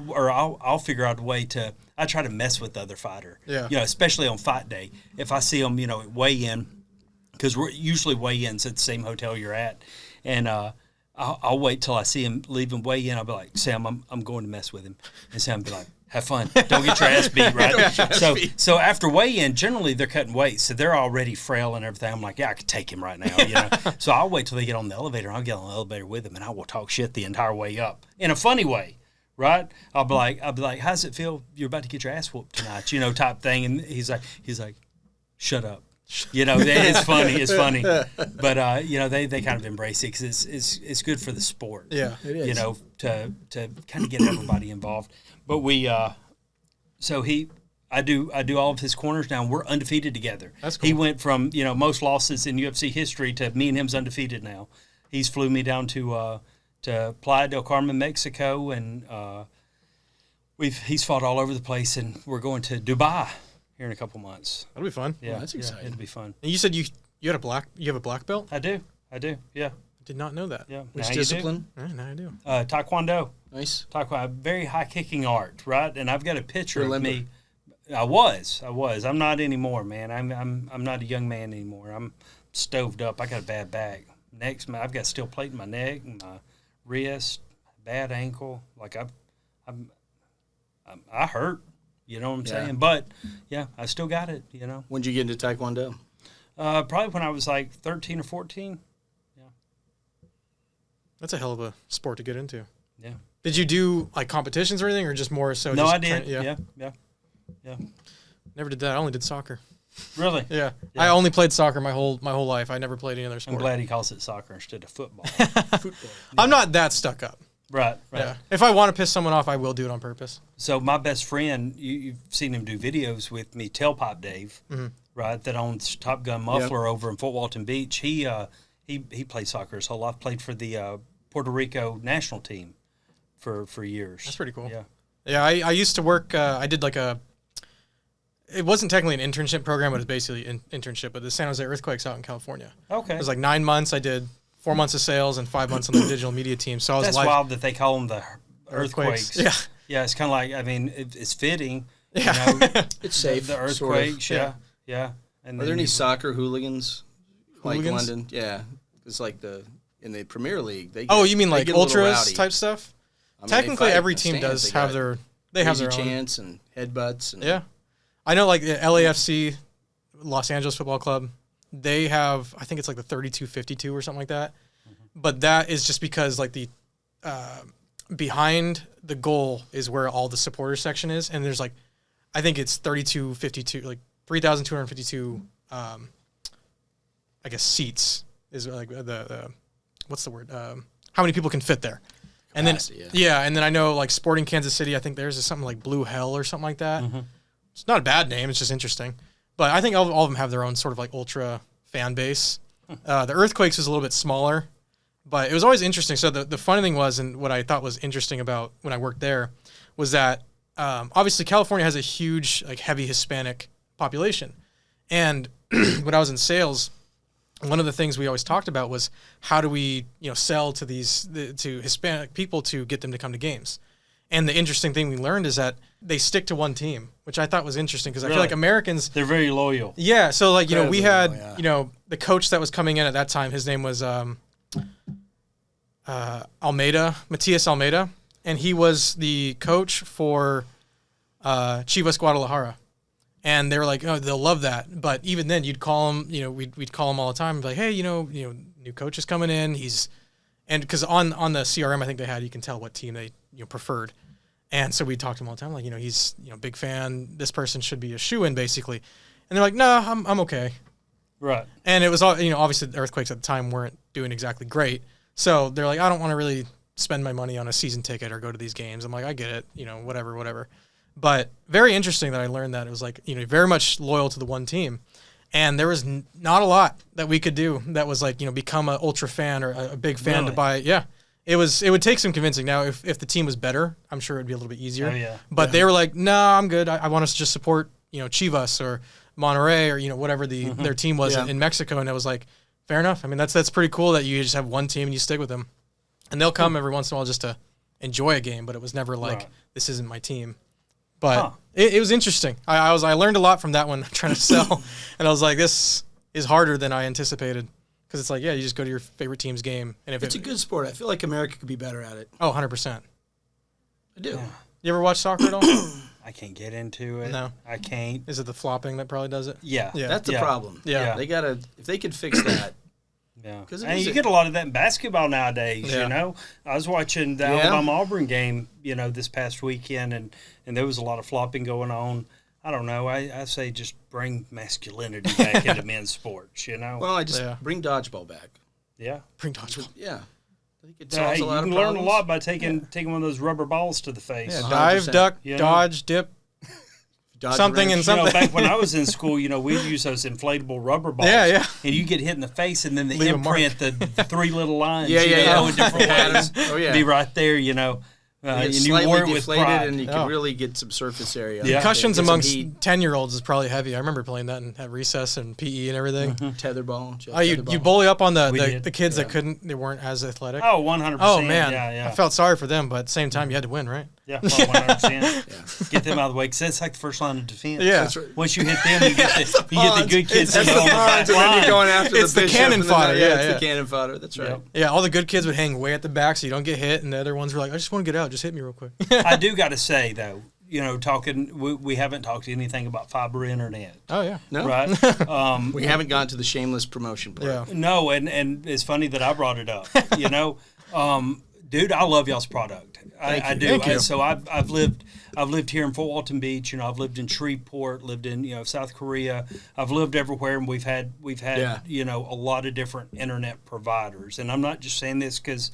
or I'll figure out a way to. I try to mess with the other fighter. Yeah. Especially on fight day, if I see them, at weigh-in, because we're usually weigh-ins at the same hotel you're at, and I'll wait till I see him leaving weigh-in. I'll be like, Sam, I'm going to mess with him, and Sam will be like, have fun, don't get your ass beat, right? So after weigh-in, generally they're cutting weight, so they're already frail and everything. I'm like, yeah, I could take him right now, So I'll wait till they get on the elevator. I'll get on the elevator with him, and I will talk shit the entire way up in a funny way. Right? I'll be like, how does it feel? You're about to get your ass whooped tonight, type thing. And he's like, shut up. It's funny. But they kind of embrace it because it's good for the sport. Yeah, it is. To kind of get everybody involved. But I do all of his corners now. And we're undefeated together. That's cool. He went from most losses in UFC history to me and him's undefeated now. He's flew me down to Playa del Carmen, Mexico, and he's fought all over the place, and we're going to Dubai here in a couple months. That'll be fun. Yeah, that's exciting. It'll be fun. And you said you have a black belt? I do. Yeah. I did not know that. Yeah. Which Now discipline? All right, now I do. Taekwondo. Nice. Taekwondo, very high kicking art, right? And I've got a picture You're of me. I was. I'm not anymore, man. I'm not a young man anymore. I'm stoved up. I got a bad back. I've got steel plate in my neck and my wrist, bad ankle. Like I hurt, You know what I'm Yeah. saying? But yeah, I still got it. You know, When'd you get into Taekwondo? probably when I was like 13 or 14. That's a hell of a sport to get into. Yeah. Did you do like competitions or anything, or just more so? No, just I did. yeah. Yeah. Never did that. I only did soccer. Really? Yeah. Yeah. I only played soccer my whole life. I never played any other I'm sport. glad he calls it soccer instead of football. Football. I'm not that stuck up. Right. Yeah. If I want to piss someone off, I will do it on purpose. So my best friend, you've seen him do videos with me, Tailpipe Dave, right? That owns Top Gun Muffler over in Fort Walton Beach. He played soccer his whole life. Played for the Puerto Rico national team for years. That's pretty cool. Yeah. Yeah. I used to work. I did like it wasn't technically an internship program, but it was basically an internship at the San Jose Earthquakes out in California. Okay. It was like 9 months. I did 4 months of sales and 5 months on the digital media team. So I was That's wild that they call them the earthquakes. Yeah. Yeah, it's kind of like, I mean, it's fitting. Yeah. You know, It's safe. the sort of. earthquakes, yeah. And Are there any soccer hooligans? Like Hooligans? London? Yeah. It's like in the Premier League. They Oh, get- you mean they like get a little ultras rowdy. type stuff? I mean, they Technically, fight every in the team stands. does They have got their crazy own. chants and headbutts. And Yeah. I know like the LAFC, Los Angeles Football Club, they have, I think it's like the 32-52 or something like that. But that is just because like the behind the goal is where all the supporter section is. And there's like, I think it's 32-52, like 3,252, I guess seats is like the what's the word? How many people can fit there? And then, Capacity, and then I know like Sporting Kansas City, I think theirs is something like Blue Hell or something like that. It's not a bad name. It's just interesting. But I think all of them have their own sort of like ultra fan base. The Earthquakes is a little bit smaller, but it was always interesting. So the funny thing was, and what I thought was interesting about when I worked there, was that obviously California has a huge, like heavy Hispanic population. And when I was in sales, one of the things we always talked about was how do we, sell to to Hispanic people to get them to come to games. And the interesting thing we learned is that they stick to one team, which I thought was interesting because I feel Really? like Americans. They're very loyal. Yeah. So like, we Incredibly had, loyal, the coach that was coming in at that time, his name was Matias Almeida. And he was the coach for Chivas Guadalajara. And they were like, oh, they'll love that. But even then, you'd call him, we'd call him all the time and be like, hey, new coach is coming in. And because on the CRM, I think they had, you can tell what team they preferred. And so we'd talk to him all the time, like, he's big fan. This person should be a shoo-in, basically. And they're like, no, I'm okay. Right. And it was, obviously the Earthquakes at the time weren't doing exactly great. So they're like, I don't want to really spend my money on a season ticket or go to these games. I'm like, I get it, whatever. But very interesting that I learned that. It was like, very much loyal to the one team. And there was not a lot that we could do that was like, become an ultra fan or a big fan to Really? buy. Yeah. It would take some convincing. Now, if the team was better, I'm sure it'd be a little bit easier. Oh, yeah. But they were like, no, I'm good. I want us to just support, Chivas or Monterrey or, whatever their team was in Mexico. And it was like, fair enough. I mean, that's pretty cool that you just have one team and you stick with them. And they'll come every once in a while just to enjoy a game, but it was never like, Right. this isn't my team. But it was interesting. I learned a lot from that one trying to sell. And I was like, this is harder than I anticipated. Because it's like, you just go to your favorite team's game. And if It's a good sport. I feel like America could be better at it. 100%. I do. You ever watch soccer at all? I can't get into it. No. I can't. Is it the flopping that probably does it? Yeah. Yeah. That's the Yeah. problem. Yeah. They gotta, if they could fix that. Yeah. 'Cause it And is you a- get a lot of that in basketball nowadays, Yeah. I was watching the Alabama-Auburn game, this past weekend, and there was a lot of flopping going on. I don't know. I say just bring masculinity back into men's sports, Well, I just Yeah. bring dodgeball back. Yeah. Bring dodgeball. Yeah. I think it Hey, solves you a lot can of learn problems. a lot by taking one of those rubber balls to the face. Yeah, 100%. dive, duck, You know? dodge, dip, Dodge something wrench. and something. Back when I was in school, we'd use those inflatable rubber balls. Yeah, yeah. And you get hit in the face, and then the Leave a mark. imprint, the three little lines, Yeah. going different ways, Oh, yeah. be right there, You and get you slightly wore it with deflated, pride. and you Oh. can really get some surface area. Yeah. Concussions Get some amongst heat. 10-year-olds is probably heavy. I remember playing that at recess and PE and everything. Tetherball. You bully up on We the did. kids that they weren't as athletic. Oh, 100%. Oh, man. Yeah. I felt sorry for them, but at the same time, you had to win, right? Yeah, well, 100%. Get them out of the way, because that's like the first line of defense. Yeah. That's right. Once you hit them, you get the good kids That's to the go on the back pawns, and then line. you're going after It's the bishop, cannon and then fodder, yeah, it's yeah. the cannon fodder. That's right. Yep. Yeah, all the good kids would hang way at the back so you don't get hit, and the other ones were like, I just want to get out. Just hit me real quick. I do got to say, though, talking. We haven't talked anything about fiber internet. Oh yeah. No, Right. we haven't gotten to the shameless promotion part. Yeah. No, and it's funny that I brought it up. Dude, I love y'all's product. I do. Thank you. So I've lived here in Fort Walton Beach. I've lived in Shreveport, lived in South Korea. I've lived everywhere, and we've had Yeah. a lot of different internet providers. And I'm not just saying this because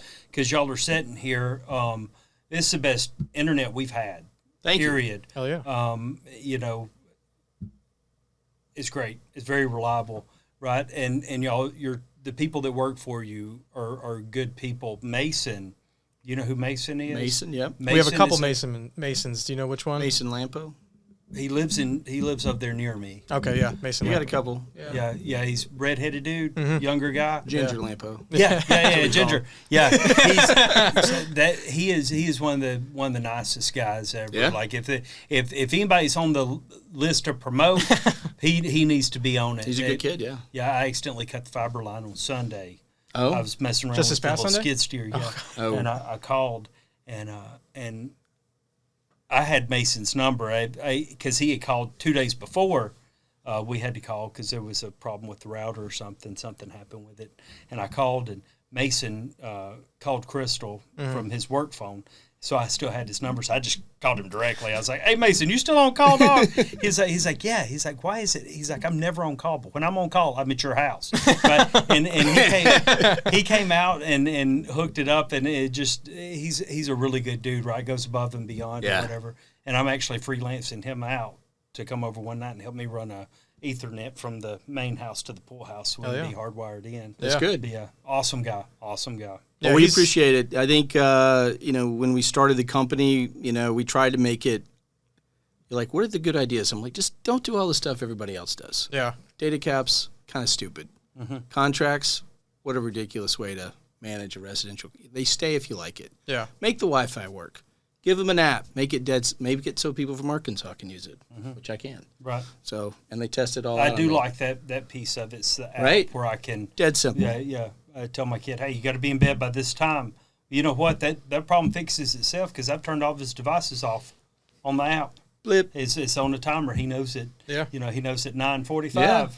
y'all are sitting here. This is the best internet we've had. Thank you. Period. Hell yeah. It's great. It's very reliable, right? And y'all, the people that work for you are good people. Mason, you know who Mason is? Mason, yep. We have a couple is Masons. Do you know which one? Mason Lampo. He lives up there near me. Okay, yeah, Mason. You got a Lamp. couple. Yeah. He's redheaded dude, Mm-hmm. younger guy. Ginger Lampo. Yeah, Ginger. Yeah, he is one of the nicest guys ever. Yeah. Like if anybody's on the list to promote, he needs to be on it. He's a good kid, yeah. Yeah, I accidentally cut the fiber line on Sunday. Oh? I was messing around Just with this past a little Sunday? skid steer, yeah. Oh. And I called and I had Mason's number because he had called 2 days before. We had to call because there was a problem with the router or something. Something happened with it, and I called and Mason called Crystal from his work phone. So I still had his number, so I just called him directly. I was like, "Hey, Mason, you still on call, dog?" He's like, "Yeah." He's like, "Why is it?" He's like, "I'm never on call, but when I'm on call, I'm at your house." Right? and he came out and hooked it up, and it just he's a really good dude, right? Goes above and beyond or whatever. And I'm actually freelancing him out to come over one night and help me run a Ethernet from the main house to the pool house when it'd be hardwired in. That's good. But yeah, awesome guy. Yeah, Well, we he's- appreciate it. I think, when we started the company, we tried to make it, you're like, what are the good ideas? I'm like, just don't do all the stuff everybody else does. Yeah. Data caps, kind of stupid. Contracts, what a ridiculous way to manage a residential. They stay if you like it. Yeah. Make the Wi-Fi work. Give them an app. Make it dead. Make it so people from Arkansas can use it, which I can. Right. So, and they test it all I out. do on like that piece of it. It's the app Right. where I can. Dead simple. Yeah. I tell my kid, hey, you got to be in bed by this time. You know what? That problem fixes itself because I've turned all of his devices off on the app. Blip. It's on the timer. He knows it. Yeah. He knows at 9:45. Yeah.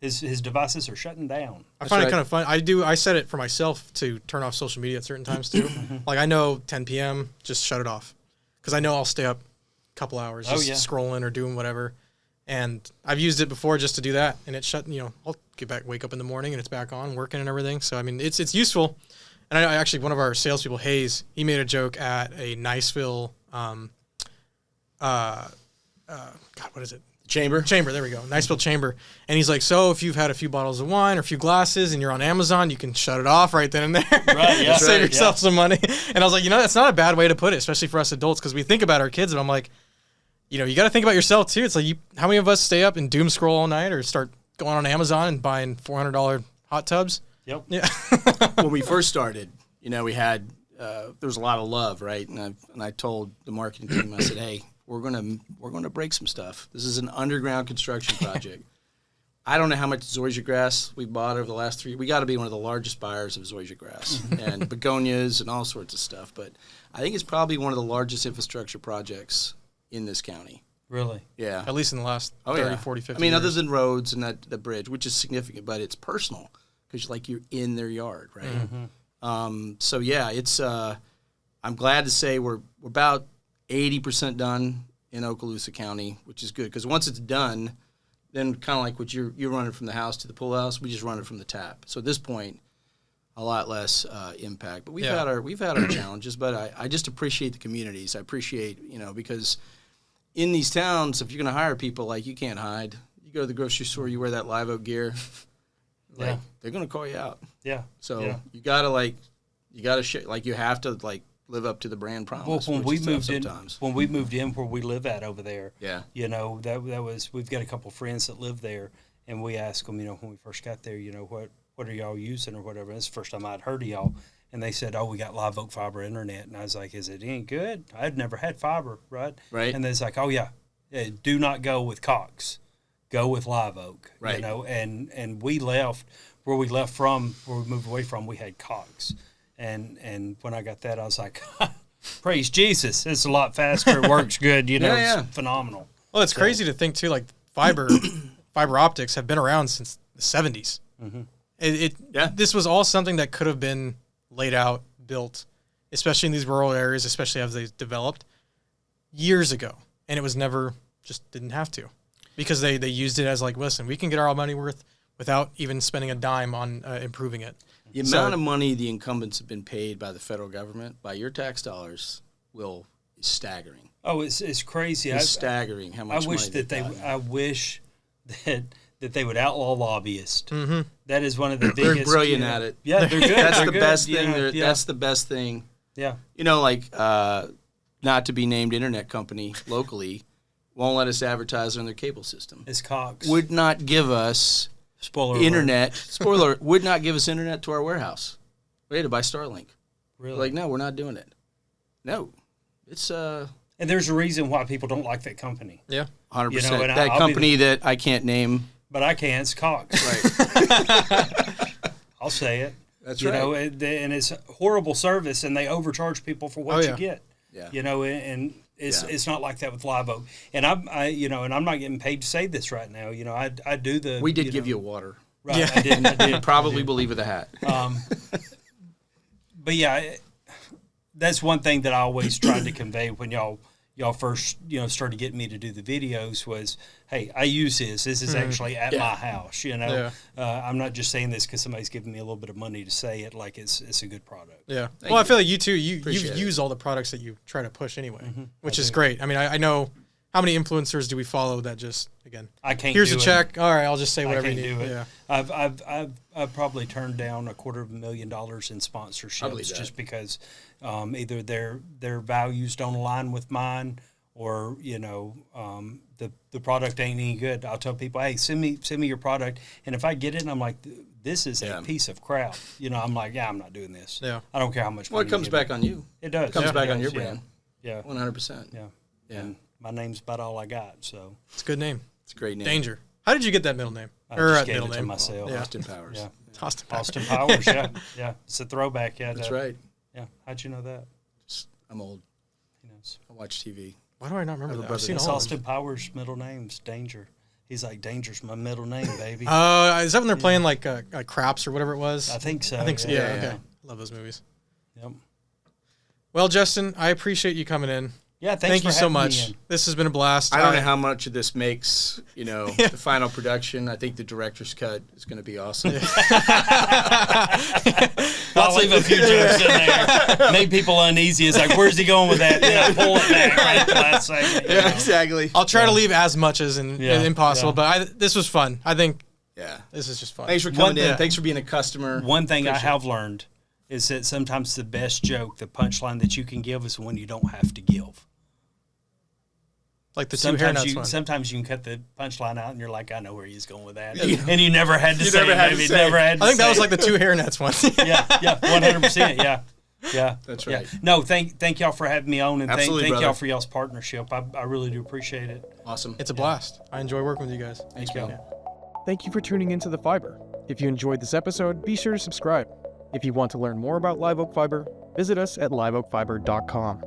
His devices are shutting down. I find right. it kind of fun. I set it for myself to turn off social media at certain times too. Like I know 10 p.m. just shut it off because I know I'll stay up a couple hours just scrolling or doing whatever. And I've used it before just to do that, and it shut. I'll wake up in the morning, and it's back on working and everything. So I mean, it's useful. And I actually, one of our salespeople, Hayes, he made a joke at a Niceville, God, what is it? Chamber. Chamber, there we go. Niceville Chamber. And he's like, so if you've had a few bottles of wine or a few glasses and you're on Amazon, you can shut it off right then and there. Right, yeah. Save Right, yourself some money. And I was like, that's not a bad way to put it, especially for us adults, because we think about our kids, and I'm like, you got to think about yourself too. It's like, how many of us stay up and doom scroll all night or start going on Amazon and buying $400 hot tubs? Yep. Yeah. When we first started, we had there was a lot of love, right? And I told the marketing team, I said, hey, we're gonna break some stuff. This is an underground construction project. I don't know how much zoysia grass we bought over the last 3 years. We got to be one of the largest buyers of zoysia grass and begonias and all sorts of stuff. But I think it's probably one of the largest infrastructure projects in this county. Really? Yeah. At least in the last 30, 40, 50 I mean, years. other than roads and the bridge, which is significant, but it's personal because you're in their yard, right? So yeah, it's. I'm glad to say we're about 80% done in Okaloosa County, which is good because once it's done, then kind of like what you're running from the house to the pool house, we just run it from the tap. So at this point, a lot less impact. But we've had our challenges, but I just appreciate the communities. I appreciate because in these towns, if you're going to hire people, like you can't hide. You go to the grocery store, you wear that Live Oak gear, like they're going to call you out. Yeah. So you gotta you have to live up to the brand promise. Well, when we moved in, where we live at over there, yeah, that was, we've got a couple friends that live there, and we asked them, when we first got there, what are y'all using or whatever. And it's the first time I'd heard of y'all, and they said, oh, we got Live Oak fiber internet, and I was like, is it any good? I'd never had fiber, right? Right. And they's like, oh yeah, do not go with Cox, go with Live Oak, right? And we left where we moved away from, we had Cox. And when I got that, I was like, praise Jesus, it's a lot faster. It works good. You know, Yeah, it's phenomenal. Well, it's crazy to think too. Like fiber optics have been around since the 70s. This was all something that could have been laid out, built, especially in these rural areas, especially as they developed years ago, and it was never, just didn't have to, because they used it as like, listen, we can get our money worth without even spending a dime on improving it. The amount of money the incumbents have been paid by the federal government, by your tax dollars, is staggering. Oh, it's crazy. It's staggering how much I wish money that I wish that they would outlaw lobbyists. Mm-hmm. That is one of the biggest. They're brilliant at it. Yeah, they're good. That's they're the good. best thing. Yeah. That's the best thing. Yeah. You know, like not to be named internet company locally won't let us advertise on their cable system. It's Cox. Would not give us Spoiler Spoiler, would not give us internet to our warehouse. We had to buy Starlink. Really? Like, no, we're not doing it. No. It's And there's a reason why people don't like that company. Yeah. 100%. You know, and that I'll company that I can't name. But I can. It's Cox. Right. I'll say it. That's you right. know, and it's horrible service, and they overcharge people for what you get. Yeah. You know, and it's not like that with Live Oak. And I'm not getting paid to say this right now. You know, I do the. We did give you a water. Right. Yeah. I did. Probably believe with a hat. But yeah, that's one thing that I always tried to convey when y'all first started getting me to do the videos was, hey, I use this. This is actually at my house. You know, I'm not just saying this because somebody's giving me a little bit of money to say it. Like it's a good product. Yeah. Thank Well, I you. feel like you too. You Appreciate use all the products that you try to push anyway, which is great. I mean, I know how many influencers do we follow that just again. I can't. Here's do a it. check. All right, I'll just say whatever I you can't need. do it. Yeah. I've probably turned down $250,000 in sponsorships that. just because either their values don't align with mine, or the product ain't any good. I'll tell people, hey, send me your product, and if I get it and I'm like, this is a piece of crap, I'm like, yeah, I'm not doing this. Yeah. I don't care how much. Well, money it comes you give back me. on you. It does. It comes back on your Yeah. brand. Yeah. 100%. Yeah. Yeah. And my name's about all I got. So It's a good name. It's a great name. Danger. How did you get that middle name? I just gave middle it to name. myself. Yeah. Austin Powers. Yeah. Austin Powers. Austin Powers. Yeah. Yeah. It's a throwback. Yeah. That's right. Yeah. How'd you know that? I'm old. He knows. I watch TV. Why do I not remember that? I've seen It's all of Austin Powers' middle name's Danger. He's like, Danger's my middle name, baby. them. Is that when they're playing like craps or whatever it was? I think so. I think so. Yeah. Yeah. Okay. Love those movies. Yep. Well, Justin, I appreciate you coming in. Yeah. Thanks Thank for you so having me much. in. This has been a blast. I don't know how much of this makes, the final production. I think the director's cut is going to be awesome. I'll leave a few jokes in there. Make people uneasy. It's like, where's he going with that? Yeah. Pull it back right at the last second. Yeah, exactly. I'll try to leave as much as Yeah. impossible, Yeah. but this was fun. I think Yeah. this is just fun. Thanks for coming in. thing- Thanks for being a customer. One thing I Appreciate have learned is that sometimes the best joke, the punchline that you can give is one you don't have to give. Like the two hairnuts one. Sometimes you can cut the punchline out and you're like, I know where he's going with that. And you never had to say never it. had to Maybe say never it. had to I think that say was it. like the two hairnuts one. Yeah, 100%. Yeah. Yeah. That's Yeah. right. No, thank y'all for having me on, and Absolutely, thank y'all brother. for y'all's partnership. I really do appreciate it. Awesome. It's a blast. I enjoy working with you guys. Thanks, you. man. Thank you for tuning into The Fiber. If you enjoyed this episode, be sure to subscribe. If you want to learn more about Live Oak Fiber, visit us at liveoakfiber.com.